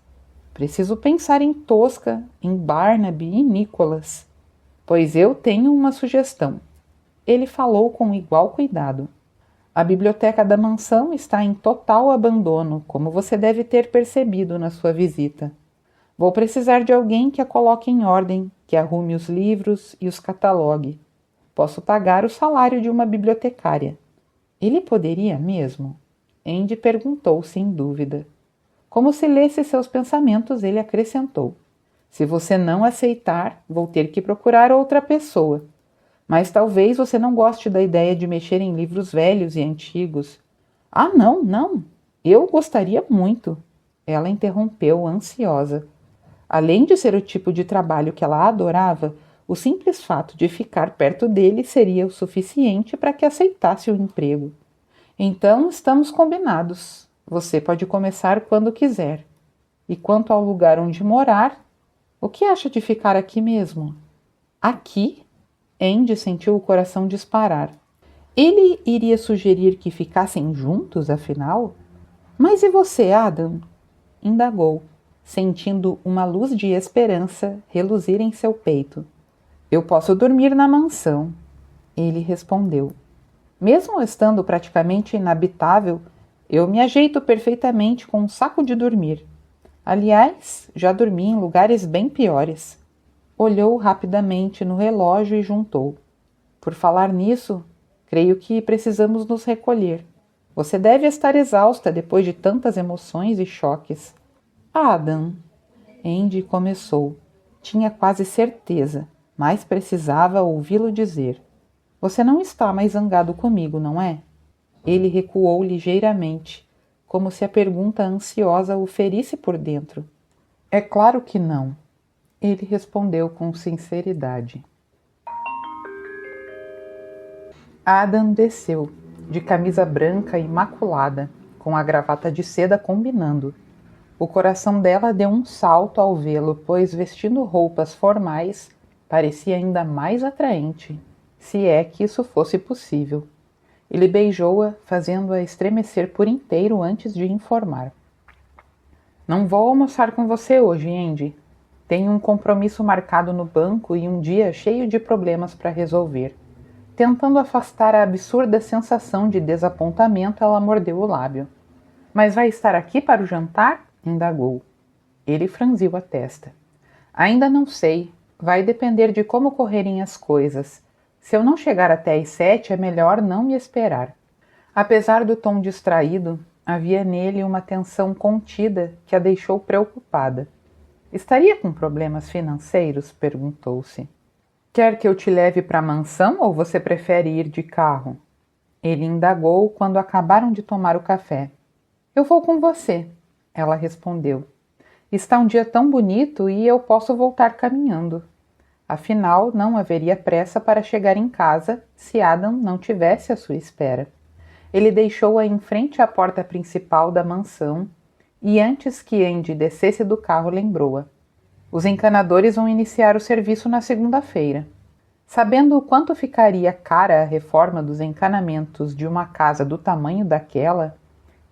Preciso pensar em Tosca, em Barnaby e Nicholas. Pois eu tenho uma sugestão. Ele falou com igual cuidado. A biblioteca da mansão está em total abandono, como você deve ter percebido na sua visita. Vou precisar de alguém que a coloque em ordem, que arrume os livros e os catalogue. Posso pagar o salário de uma bibliotecária. Ele poderia mesmo? Andy perguntou sem dúvida. Como se lesse seus pensamentos, ele acrescentou. Se você não aceitar, vou ter que procurar outra pessoa. Mas talvez você não goste da ideia de mexer em livros velhos e antigos. Ah, não, não. Eu gostaria muito. Ela interrompeu, ansiosa. Além de ser o tipo de trabalho que ela adorava, o simples fato de ficar perto dele seria o suficiente para que aceitasse o emprego. Então, estamos combinados. Você pode começar quando quiser. E quanto ao lugar onde morar, o que acha de ficar aqui mesmo? Aqui? Andy sentiu o coração disparar. Ele iria sugerir que ficassem juntos, afinal? Mas e você, Adam? Indagou, sentindo uma luz de esperança reluzir em seu peito. Eu posso dormir na mansão, ele respondeu. Mesmo estando praticamente inabitável, eu me ajeito perfeitamente com um saco de dormir. Aliás, já dormi em lugares bem piores. Olhou rapidamente no relógio e juntou. Por falar nisso, creio que precisamos nos recolher. Você deve estar exausta depois de tantas emoções e choques. Adam, Andy começou. Tinha quase certeza, mas precisava ouvi-lo dizer. Você não está mais zangado comigo, não é? Ele recuou ligeiramente, como se a pergunta ansiosa o ferisse por dentro. É claro que não. Ele respondeu com sinceridade. Adam desceu, de camisa branca imaculada, com a gravata de seda combinando. O coração dela deu um salto ao vê-lo, pois vestindo roupas formais, parecia ainda mais atraente, se é que isso fosse possível. Ele beijou-a, fazendo-a estremecer por inteiro antes de informar. Não vou almoçar com você hoje, Andy. Tenho um compromisso marcado no banco e um dia cheio de problemas para resolver. Tentando afastar a absurda sensação de desapontamento, ela mordeu o lábio. Mas vai estar aqui para o jantar? Indagou. Ele franziu a testa. Ainda não sei. Vai depender de como correrem as coisas. Se eu não chegar até às 7, é melhor não me esperar. Apesar do tom distraído, havia nele uma tensão contida que a deixou preocupada. Estaria com problemas financeiros? Perguntou-se. Quer que eu te leve para a mansão ou você prefere ir de carro? Ele indagou quando acabaram de tomar o café. Eu vou com você, ela respondeu. Está um dia tão bonito e eu posso voltar caminhando. Afinal, não haveria pressa para chegar em casa se Adam não tivesse à sua espera. Ele deixou-a em frente à porta principal da mansão e antes que Andy descesse do carro lembrou-a. Os encanadores vão iniciar o serviço na segunda-feira. Sabendo o quanto ficaria cara a reforma dos encanamentos de uma casa do tamanho daquela,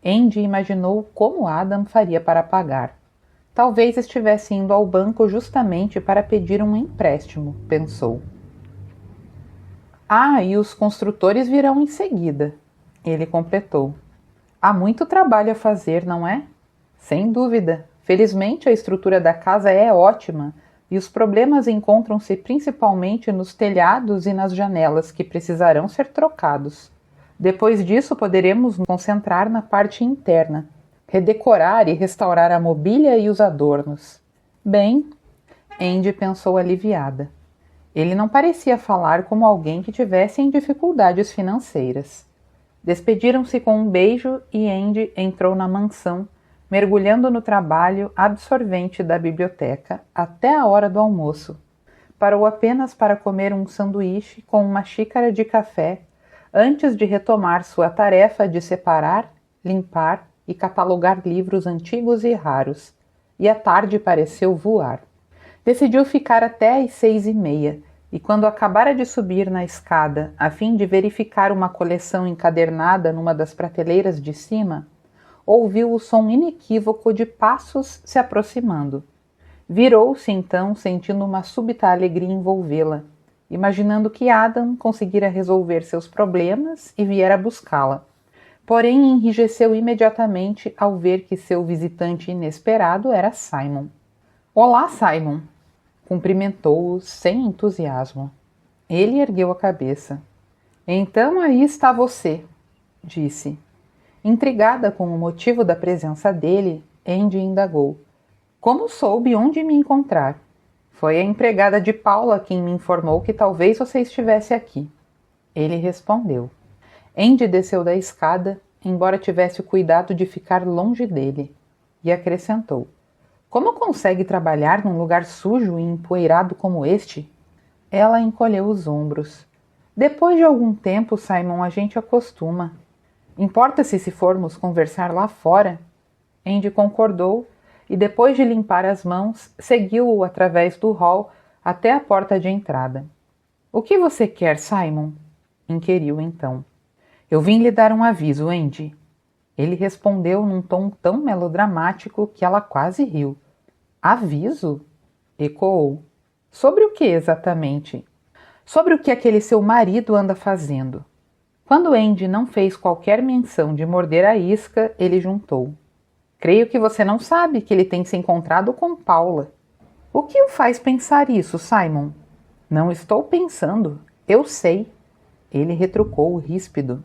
Andy imaginou como Adam faria para pagar. Talvez estivesse indo ao banco justamente para pedir um empréstimo, pensou. Ah, e os construtores virão em seguida, ele completou. Há muito trabalho a fazer, não é? Sem dúvida. Felizmente a estrutura da casa é ótima e os problemas encontram-se principalmente nos telhados e nas janelas que precisarão ser trocados. Depois disso poderemos nos concentrar na parte interna, redecorar e restaurar a mobília e os adornos. Bem, Andy pensou aliviada. Ele não parecia falar como alguém que tivesse em dificuldades financeiras. Despediram-se com um beijo e Andy entrou na mansão, mergulhando no trabalho absorvente da biblioteca até a hora do almoço. Parou apenas para comer um sanduíche com uma xícara de café antes de retomar sua tarefa de separar, limpar e catalogar livros antigos e raros, e a tarde pareceu voar. Decidiu ficar até às 6:30, e quando acabara de subir na escada, a fim de verificar uma coleção encadernada numa das prateleiras de cima, ouviu o som inequívoco de passos se aproximando. Virou-se então, sentindo uma súbita alegria envolvê-la, imaginando que Adam conseguira resolver seus problemas e viera buscá-la. Porém, enrijeceu imediatamente ao ver que seu visitante inesperado era Simon. Olá, Simon! Cumprimentou-o sem entusiasmo. Ele ergueu a cabeça. Então aí está você, disse. Intrigada com o motivo da presença dele, Andy indagou. Como soube onde me encontrar? Foi a empregada de Paula quem me informou que talvez você estivesse aqui. Ele respondeu. Andy desceu da escada, embora tivesse o cuidado de ficar longe dele, e acrescentou. Como consegue trabalhar num lugar sujo e empoeirado como este? Ela encolheu os ombros. Depois de algum tempo, Simon, a gente acostuma. Importa-se se formos conversar lá fora? Andy concordou e, depois de limpar as mãos, seguiu-o através do hall até a porta de entrada. O que você quer, Simon? Inquiriu então. Eu vim lhe dar um aviso, Andy. Ele respondeu num tom tão melodramático que ela quase riu. Aviso? Ecoou. Sobre o que exatamente? Sobre o que aquele seu marido anda fazendo. Quando Andy não fez qualquer menção de morder a isca, ele juntou. Creio que você não sabe que ele tem se encontrado com Paula. O que o faz pensar isso, Simon? Não estou pensando. Eu sei. Ele retrucou ríspido.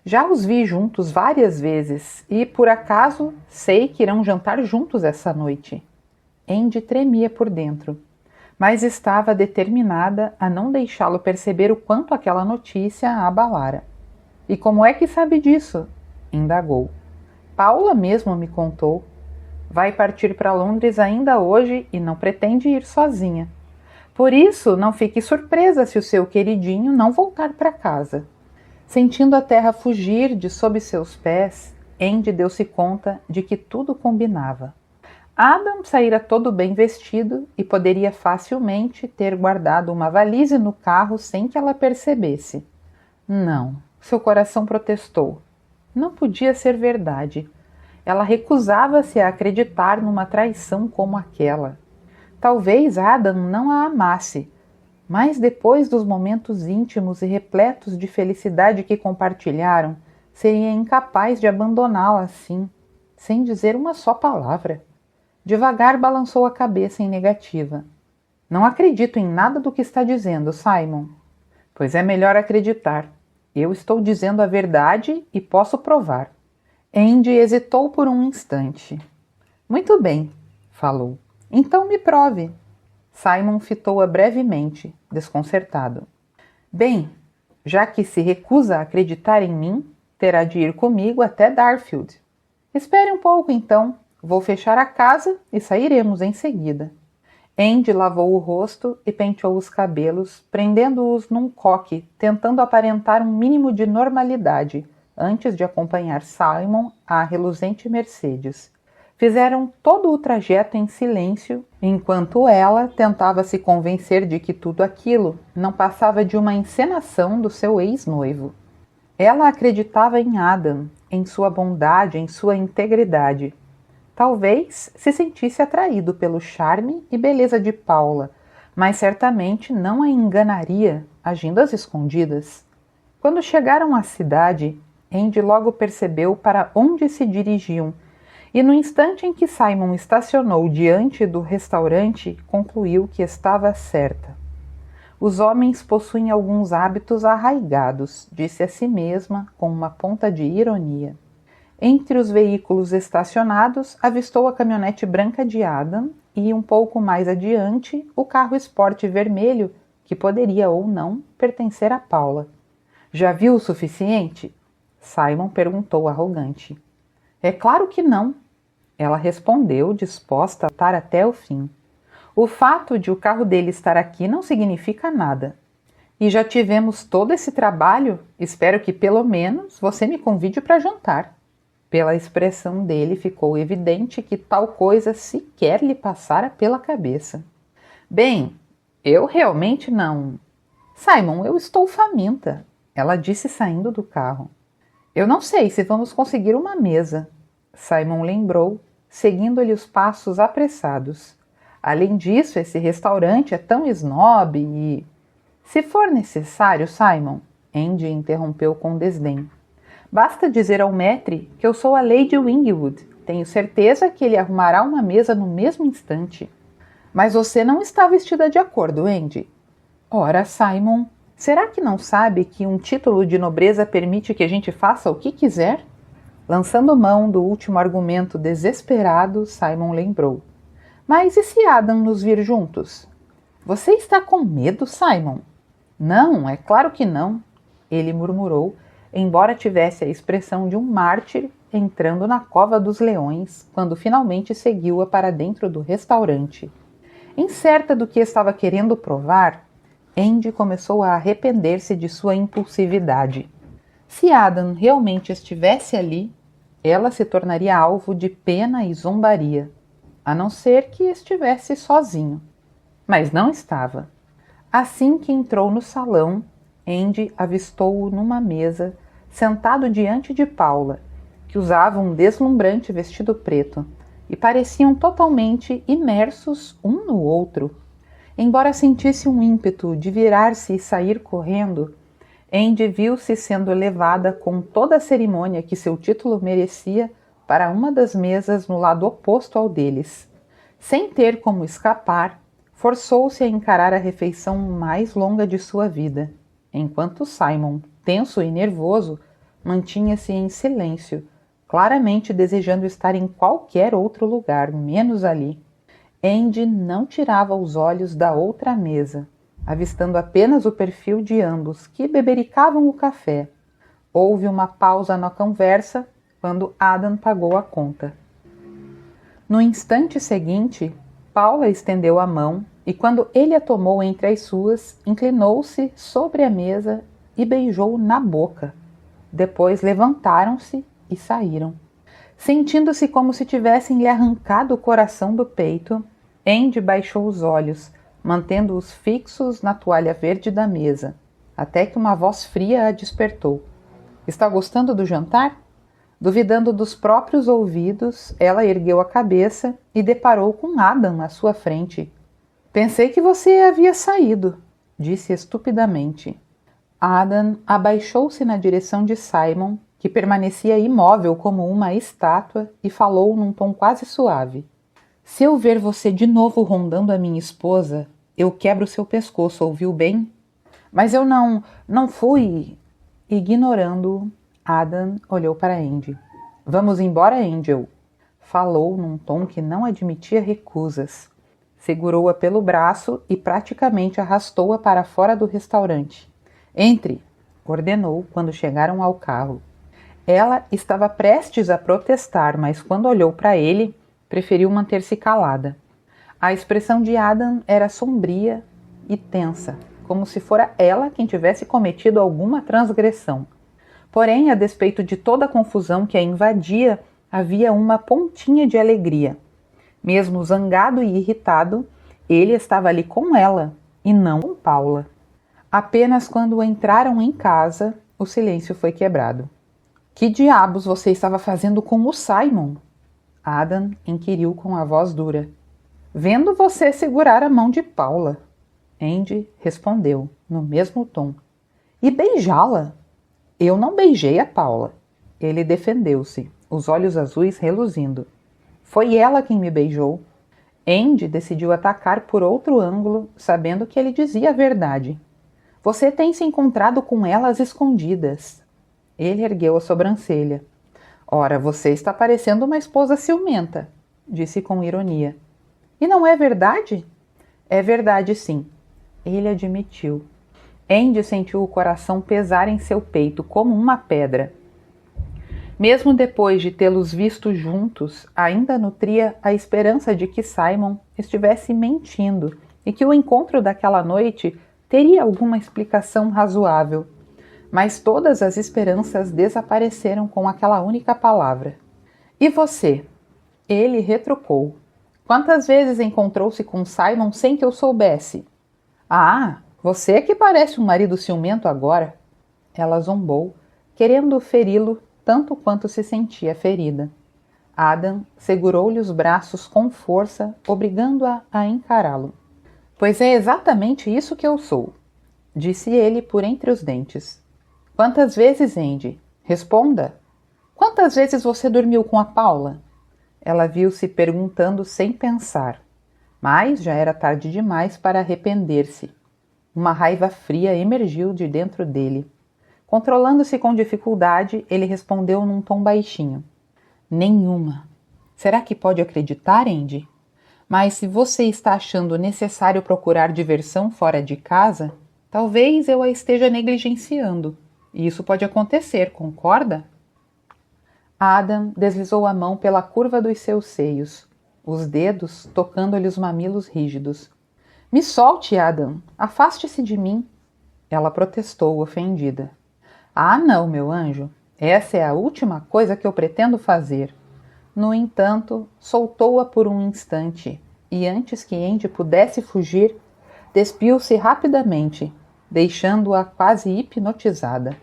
Já os vi juntos várias vezes e, por acaso, sei que irão jantar juntos essa noite. Andy tremia por dentro, mas estava determinada a não deixá-lo perceber o quanto aquela notícia a abalara. E como é que sabe disso? Indagou. Paula mesmo me contou. Vai partir para Londres ainda hoje e não pretende ir sozinha. Por isso, não fique surpresa se o seu queridinho não voltar para casa. Sentindo a terra fugir de sob seus pés, Andy deu-se conta de que tudo combinava. Adam saíra todo bem vestido e poderia facilmente ter guardado uma valise no carro sem que ela percebesse. Não, seu coração protestou. Não podia ser verdade. Ela recusava-se a acreditar numa traição como aquela. Talvez Adam não a amasse, mas depois dos momentos íntimos e repletos de felicidade que compartilharam, seria incapaz de abandoná-la assim, sem dizer uma só palavra. Devagar balançou a cabeça em negativa. Não acredito em nada do que está dizendo, Simon. Pois é melhor acreditar. Eu estou dizendo a verdade e posso provar. Andy hesitou por um instante. Muito bem, falou. Então me prove. Simon fitou-a brevemente, desconcertado. Bem, já que se recusa a acreditar em mim, terá de ir comigo até Darfield. Espere um pouco, então. Vou fechar a casa e sairemos em seguida. Andy lavou o rosto e penteou os cabelos, prendendo-os num coque, tentando aparentar um mínimo de normalidade, antes de acompanhar Simon à reluzente Mercedes. Fizeram todo o trajeto em silêncio, enquanto ela tentava se convencer de que tudo aquilo não passava de uma encenação do seu ex-noivo. Ela acreditava em Adam, em sua bondade, em sua integridade. Talvez se sentisse atraído pelo charme e beleza de Paula, mas certamente não a enganaria, agindo às escondidas. Quando chegaram à cidade, Andy logo percebeu para onde se dirigiam, e no instante em que Simon estacionou diante do restaurante, concluiu que estava certa. Os homens possuem alguns hábitos arraigados, disse a si mesma com uma ponta de ironia. Entre os veículos estacionados, avistou a caminhonete branca de Adam e, um pouco mais adiante, o carro esporte vermelho, que poderia ou não pertencer a Paula. Já viu o suficiente? Simon perguntou arrogante. É claro que não. Ela respondeu, disposta a estar até o fim. O fato de o carro dele estar aqui não significa nada. E já tivemos todo esse trabalho, espero que pelo menos você me convide para jantar. Pela expressão dele ficou evidente que tal coisa sequer lhe passara pela cabeça. Bem, eu realmente não... Simon, eu estou faminta, ela disse saindo do carro. Eu não sei se vamos conseguir uma mesa. Simon lembrou, seguindo-lhe os passos apressados. Além disso, esse restaurante é tão snob e... Se for necessário, Simon, Andy interrompeu com desdém. Basta dizer ao maître que eu sou a Lady Wingwood. Tenho certeza que ele arrumará uma mesa no mesmo instante. Mas você não está vestida de acordo, Andy. Ora, Simon, será que não sabe que um título de nobreza permite que a gente faça o que quiser? Lançando mão do último argumento desesperado, Simon lembrou. Mas e se Adam nos vir juntos? Você está com medo, Simon? Não, é claro que não, ele murmurou, embora tivesse a expressão de um mártir entrando na cova dos leões, quando finalmente seguiu-a para dentro do restaurante. Incerta do que estava querendo provar, Andy começou a arrepender-se de sua impulsividade. Se Adam realmente estivesse ali, ela se tornaria alvo de pena e zombaria, a não ser que estivesse sozinho. Mas não estava. Assim que entrou no salão, Andy avistou-o numa mesa, sentado diante de Paula, que usava um deslumbrante vestido preto, e pareciam totalmente imersos um no outro. Embora sentisse um ímpeto de virar-se e sair correndo, Andy viu-se sendo levada com toda a cerimônia que seu título merecia para uma das mesas no lado oposto ao deles. Sem ter como escapar, forçou-se a encarar a refeição mais longa de sua vida. enquanto Simon, tenso e nervoso, mantinha-se em silêncio, claramente desejando estar em qualquer outro lugar, menos ali. Andy não tirava os olhos da outra mesa, avistando apenas o perfil de ambos, que bebericavam o café. Houve uma pausa na conversa quando Adam pagou a conta. No instante seguinte, Paula estendeu a mão e, quando ele a tomou entre as suas, inclinou-se sobre a mesa e beijou na boca. Depois levantaram-se e saíram. Sentindo-se como se tivessem lhe arrancado o coração do peito, Andy baixou os olhos, mantendo-os fixos na toalha verde da mesa, até que uma voz fria a despertou. Está gostando do jantar? Duvidando dos próprios ouvidos, ela ergueu a cabeça e deparou com Adam à sua frente. Pensei que você havia saído, disse estupidamente. Adam abaixou-se na direção de Simon, que permanecia imóvel como uma estátua, e falou num tom quase suave. Se eu ver você de novo rondando a minha esposa, eu quebro seu pescoço, ouviu bem? Mas eu não fui... Ignorando-o, Adam olhou para Andy. Vamos embora, Angel. Falou num tom que não admitia recusas. Segurou-a pelo braço e praticamente arrastou-a para fora do restaurante. Entre, ordenou quando chegaram ao carro. Ela estava prestes a protestar, mas quando olhou para ele, preferiu manter-se calada. A expressão de Adam era sombria e tensa, como se fora ela quem tivesse cometido alguma transgressão. Porém, a despeito de toda a confusão que a invadia, havia uma pontinha de alegria. Mesmo zangado e irritado, ele estava ali com ela, e não com Paula. Apenas quando entraram em casa, o silêncio foi quebrado. Que diabos você estava fazendo com o Simon? Adam inquiriu com a voz dura. Vendo você segurar a mão de Paula. Andy respondeu, no mesmo tom. E beijá-la? Eu não beijei a Paula. Ele defendeu-se, os olhos azuis reluzindo. Foi ela quem me beijou. Andy decidiu atacar por outro ângulo, sabendo que ele dizia a verdade. Você tem se encontrado com ela às escondidas. Ele ergueu a sobrancelha. Ora, você está parecendo uma esposa ciumenta, disse com ironia. E não é verdade? É verdade, sim. Ele admitiu. Andy sentiu o coração pesar em seu peito como uma pedra. Mesmo depois de tê-los visto juntos, ainda nutria a esperança de que Simon estivesse mentindo e que o encontro daquela noite teria alguma explicação razoável. Mas todas as esperanças desapareceram com aquela única palavra. E você? Ele retrucou. Quantas vezes encontrou-se com Simon sem que eu soubesse? Ah, você é que parece um marido ciumento agora. Ela zombou, querendo feri-lo tanto quanto se sentia ferida. Adam segurou-lhe os braços com força, obrigando-a a encará-lo. Pois é exatamente isso que eu sou, disse ele por entre os dentes. Quantas vezes, Andy? Responda. Quantas vezes você dormiu com a Paula? Ela viu-se perguntando sem pensar. Mas já era tarde demais para arrepender-se. Uma raiva fria emergiu de dentro dele. Controlando-se com dificuldade, ele respondeu num tom baixinho. Nenhuma. Será que pode acreditar, Andy? Mas se você está achando necessário procurar diversão fora de casa, talvez eu a esteja negligenciando. E isso pode acontecer, concorda? Adam deslizou a mão pela curva dos seus seios, os dedos tocando-lhe os mamilos rígidos. Me solte, Adam! Afaste-se de mim! Ela protestou, ofendida. Ah, não, meu anjo! Essa é a última coisa que eu pretendo fazer. No entanto, soltou-a por um instante, e antes que Andy pudesse fugir, despiu-se rapidamente, deixando-a quase hipnotizada.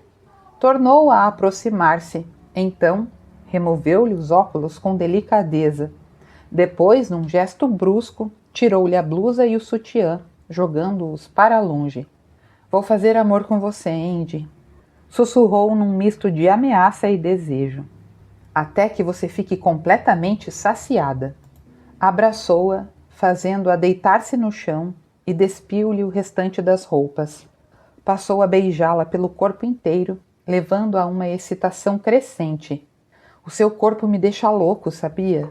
Tornou a aproximar-se, então removeu-lhe os óculos com delicadeza. Depois, num gesto brusco, tirou-lhe a blusa e o sutiã, jogando-os para longe. Vou fazer amor com você, Andy, sussurrou num misto de ameaça e desejo. Até que você fique completamente saciada. Abraçou-a, fazendo-a deitar-se no chão e despiu-lhe o restante das roupas. passou a beijá-la pelo corpo inteiro, levando a uma excitação crescente. O seu corpo me deixa louco, sabia?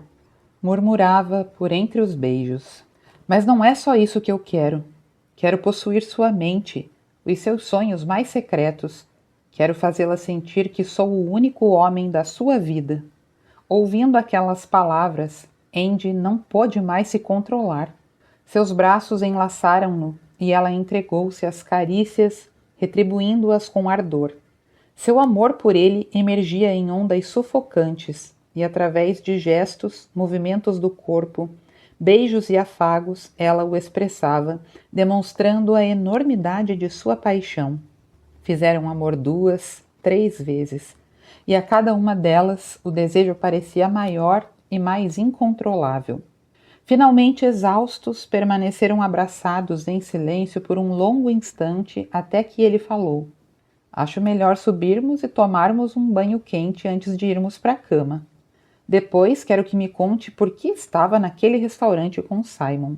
Murmurava por entre os beijos. Mas não é só isso que eu quero. Quero possuir sua mente, os seus sonhos mais secretos. Quero fazê-la sentir que sou o único homem da sua vida. Ouvindo aquelas palavras, Andy não pôde mais se controlar. Seus braços enlaçaram-no e ela entregou-se às carícias, retribuindo-as com ardor. Seu amor por ele emergia em ondas sufocantes e, através de gestos, movimentos do corpo, beijos e afagos, ela o expressava, demonstrando a enormidade de sua paixão. Fizeram amor 2, 3 vezes, e a cada uma delas o desejo parecia maior e mais incontrolável. Finalmente exaustos, permaneceram abraçados em silêncio por um longo instante até que ele falou: "Acho melhor subirmos e tomarmos um banho quente antes de irmos para a cama. Depois quero que me conte por que estava naquele restaurante com Simon.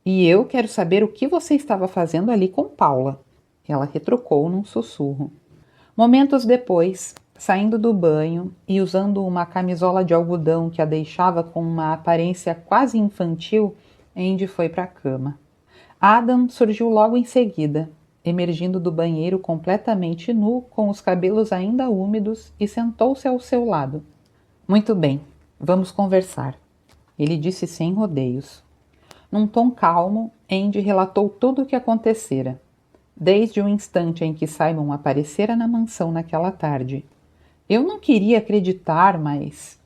E eu quero saber o que você estava fazendo ali com Paula." Ela retrucou num sussurro. Momentos depois, saindo do banho e usando uma camisola de algodão que a deixava com uma aparência quase infantil, Andy foi para a cama. Adam surgiu logo em seguida, emergindo do banheiro completamente nu, com os cabelos ainda úmidos, e sentou-se ao seu lado. "Muito bem, vamos conversar", ele disse sem rodeios. Num tom calmo, Andy relatou tudo o que acontecera, desde o instante em que Simon aparecera na mansão naquela tarde. "Eu não queria acreditar, mas..."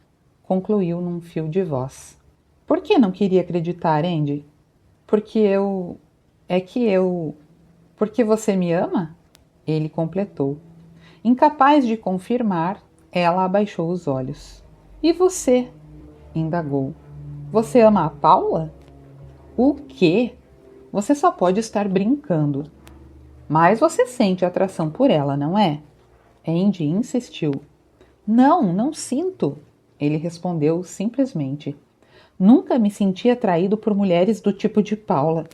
concluiu num fio de voz. "Por que não queria acreditar, Andy?" "Porque eu... Porque você me ama?" Ele completou. Incapaz de confirmar, ela abaixou os olhos. "E você?" indagou. "Você ama a Paula?" "O quê? Você só pode estar brincando." "Mas você sente atração por ela, não é?" Andy insistiu. Não, não sinto", ele respondeu simplesmente. "Nunca me senti atraído por mulheres do tipo de Paula."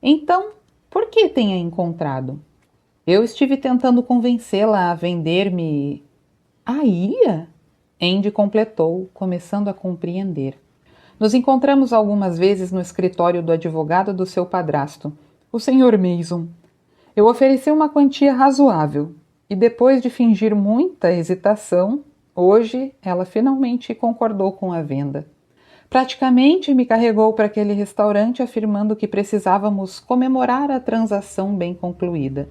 "Então, por que tem a encontrado?" "Eu estive tentando convencê-la a vender-me..." "A ilha?" Andy completou, começando a compreender. "Nos encontramos algumas vezes no escritório do advogado do seu padrasto, o Sr. Mason. Eu ofereci uma quantia razoável, e depois de fingir muita hesitação, hoje ela finalmente concordou com a venda. Praticamente me carregou para aquele restaurante afirmando que precisávamos comemorar a transação bem concluída."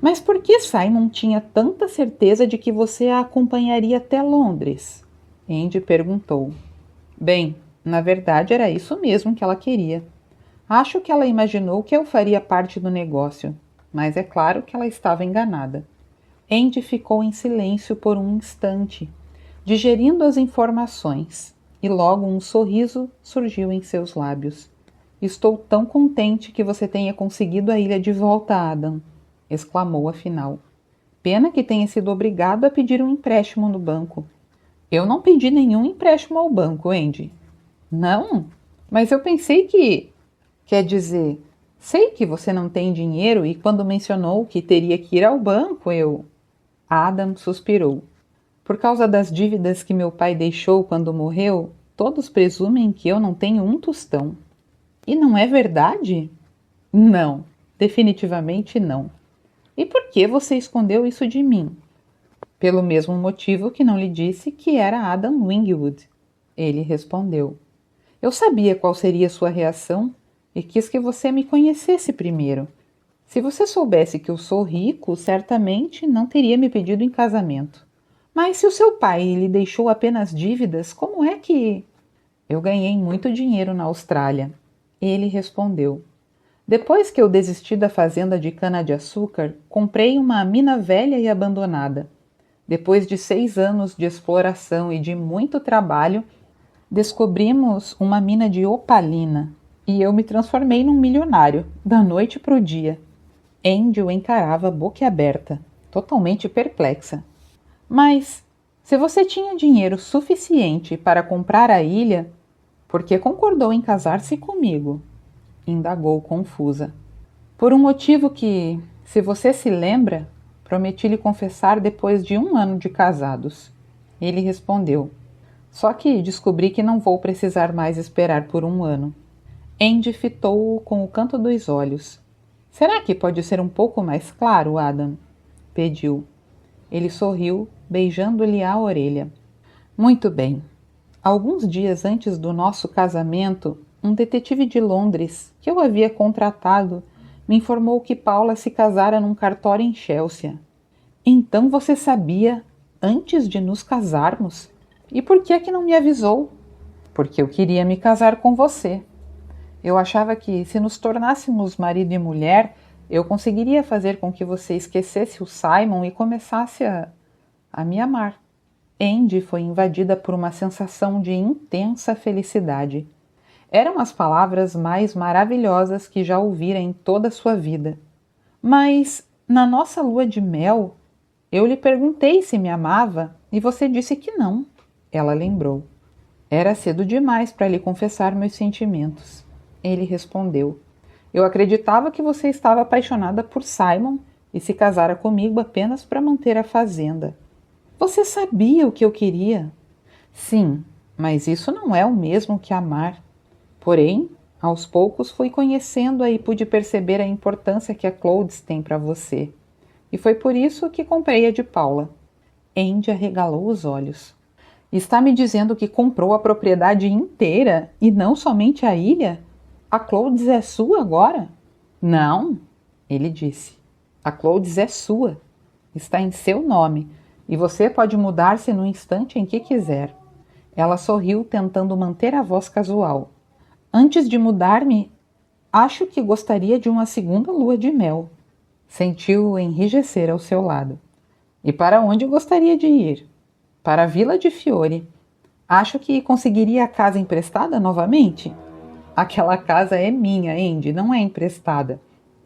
"Mas por que Simon tinha tanta certeza de que você a acompanharia até Londres?" Andy perguntou. "Bem, na verdade era isso mesmo que ela queria. Acho que ela imaginou que eu faria parte do negócio, mas é claro que ela estava enganada." Andy ficou em silêncio por um instante, digerindo as informações, e logo um sorriso surgiu em seus lábios. "Estou tão contente que você tenha conseguido a ilha de volta, Adam", exclamou afinal. "Pena que tenha sido obrigado a pedir um empréstimo no banco." "Eu não pedi nenhum empréstimo ao banco, Andy." "Não? Mas eu pensei que... Quer dizer, sei que você não tem dinheiro e quando mencionou que teria que ir ao banco, eu..." Adam suspirou. "Por causa das dívidas que meu pai deixou quando morreu, todos presumem que eu não tenho um tostão." "E não é verdade?" "Não, definitivamente não." "E por que você escondeu isso de mim?" "Pelo mesmo motivo que não lhe disse que era Adam Wingwood", ele respondeu. "Eu sabia qual seria sua reação e quis que você me conhecesse primeiro. Se você soubesse que eu sou rico, certamente não teria me pedido em casamento. Mas se o seu pai lhe deixou apenas dívidas, como é que..." "Eu ganhei muito dinheiro na Austrália", ele respondeu. "Depois que eu desisti da fazenda de cana-de-açúcar, comprei uma mina velha e abandonada. Depois de 6 anos de exploração e de muito trabalho, descobrimos uma mina de opalina e eu me transformei num milionário, da noite para o dia." Andy o encarava boquiaberta, totalmente perplexa. "Mas, se você tinha dinheiro suficiente para comprar a ilha, por que concordou em casar-se comigo?" indagou confusa. Por um motivo que, se você se lembra, prometi lhe confessar depois de 1 ano de casados. Ele respondeu: só que descobri que não vou precisar mais esperar por 1 ano. Andy fitou-o com o canto dos olhos. Será que pode ser um pouco mais claro, Adam? Pediu. Ele sorriu, beijando-lhe a orelha. Muito bem. Alguns dias antes do nosso casamento, um detetive de Londres, que eu havia contratado, me informou que Paula se casara num cartório em Chelsea. Então você sabia antes de nos casarmos? E por que é que não me avisou? Porque eu queria me casar com você. Eu achava que, se nos tornássemos marido e mulher, eu conseguiria fazer com que você esquecesse o Simon e começasse a me amar. Andy foi invadida por uma sensação de intensa felicidade. Eram as palavras mais maravilhosas que já ouvira em toda a sua vida. Mas, na nossa lua de mel, eu lhe perguntei se me amava e você disse que não. Ela lembrou. Era cedo demais para lhe confessar meus sentimentos. Ele respondeu. Eu acreditava que você estava apaixonada por Simon e se casara comigo apenas para manter a fazenda. Você sabia o que eu queria? Sim, mas isso não é o mesmo que amar. Porém, aos poucos fui conhecendo-a e pude perceber a importância que a Clodes tem para você. E foi por isso que comprei a de Paula. Andy arregalou os olhos. Está me dizendo que comprou a propriedade inteira e não somente a ilha? A Clodes é sua agora? Não, ele disse. A Clodes é sua. Está em seu nome e você pode mudar-se no instante em que quiser. Ela sorriu, tentando manter a voz casual. Antes de mudar-me, acho que gostaria de uma segunda lua de mel. Sentiu-o enrijecer ao seu lado. E para onde gostaria de ir? Para a Vila de Fiore. Acho que conseguiria a casa emprestada novamente? Aquela casa é minha, Andy, não é emprestada,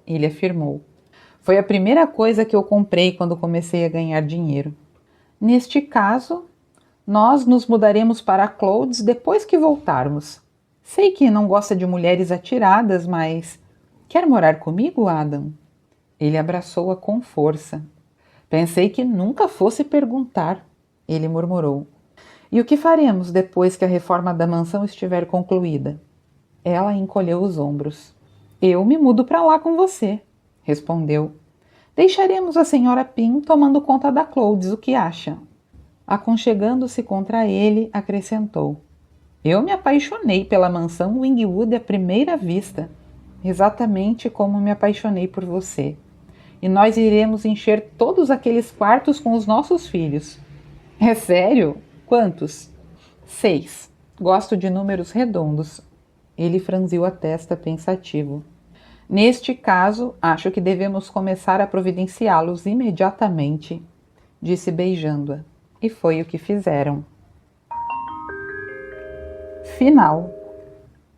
ele afirmou. Foi a primeira coisa que eu comprei quando comecei a ganhar dinheiro. Neste caso, nós nos mudaremos para Clodes depois que voltarmos. Sei que não gosta de mulheres atiradas, mas... Quer morar comigo, Adam? Ele abraçou-a com força. Pensei que nunca fosse perguntar, ele murmurou. E o que faremos depois que a reforma da mansão estiver concluída? Ela encolheu os ombros. Eu me mudo para lá com você, respondeu. Deixaremos a senhora Pym tomando conta da Clodes, o que acha? Aconchegando-se contra ele, acrescentou. Eu me apaixonei pela mansão Wingwood à primeira vista, exatamente como me apaixonei por você. E nós iremos encher todos aqueles quartos com os nossos filhos. É sério? Quantos? 6. Gosto de números redondos. Ele franziu a testa pensativo. Neste caso, acho que devemos começar a providenciá-los imediatamente, disse beijando-a. E foi o que fizeram. Final.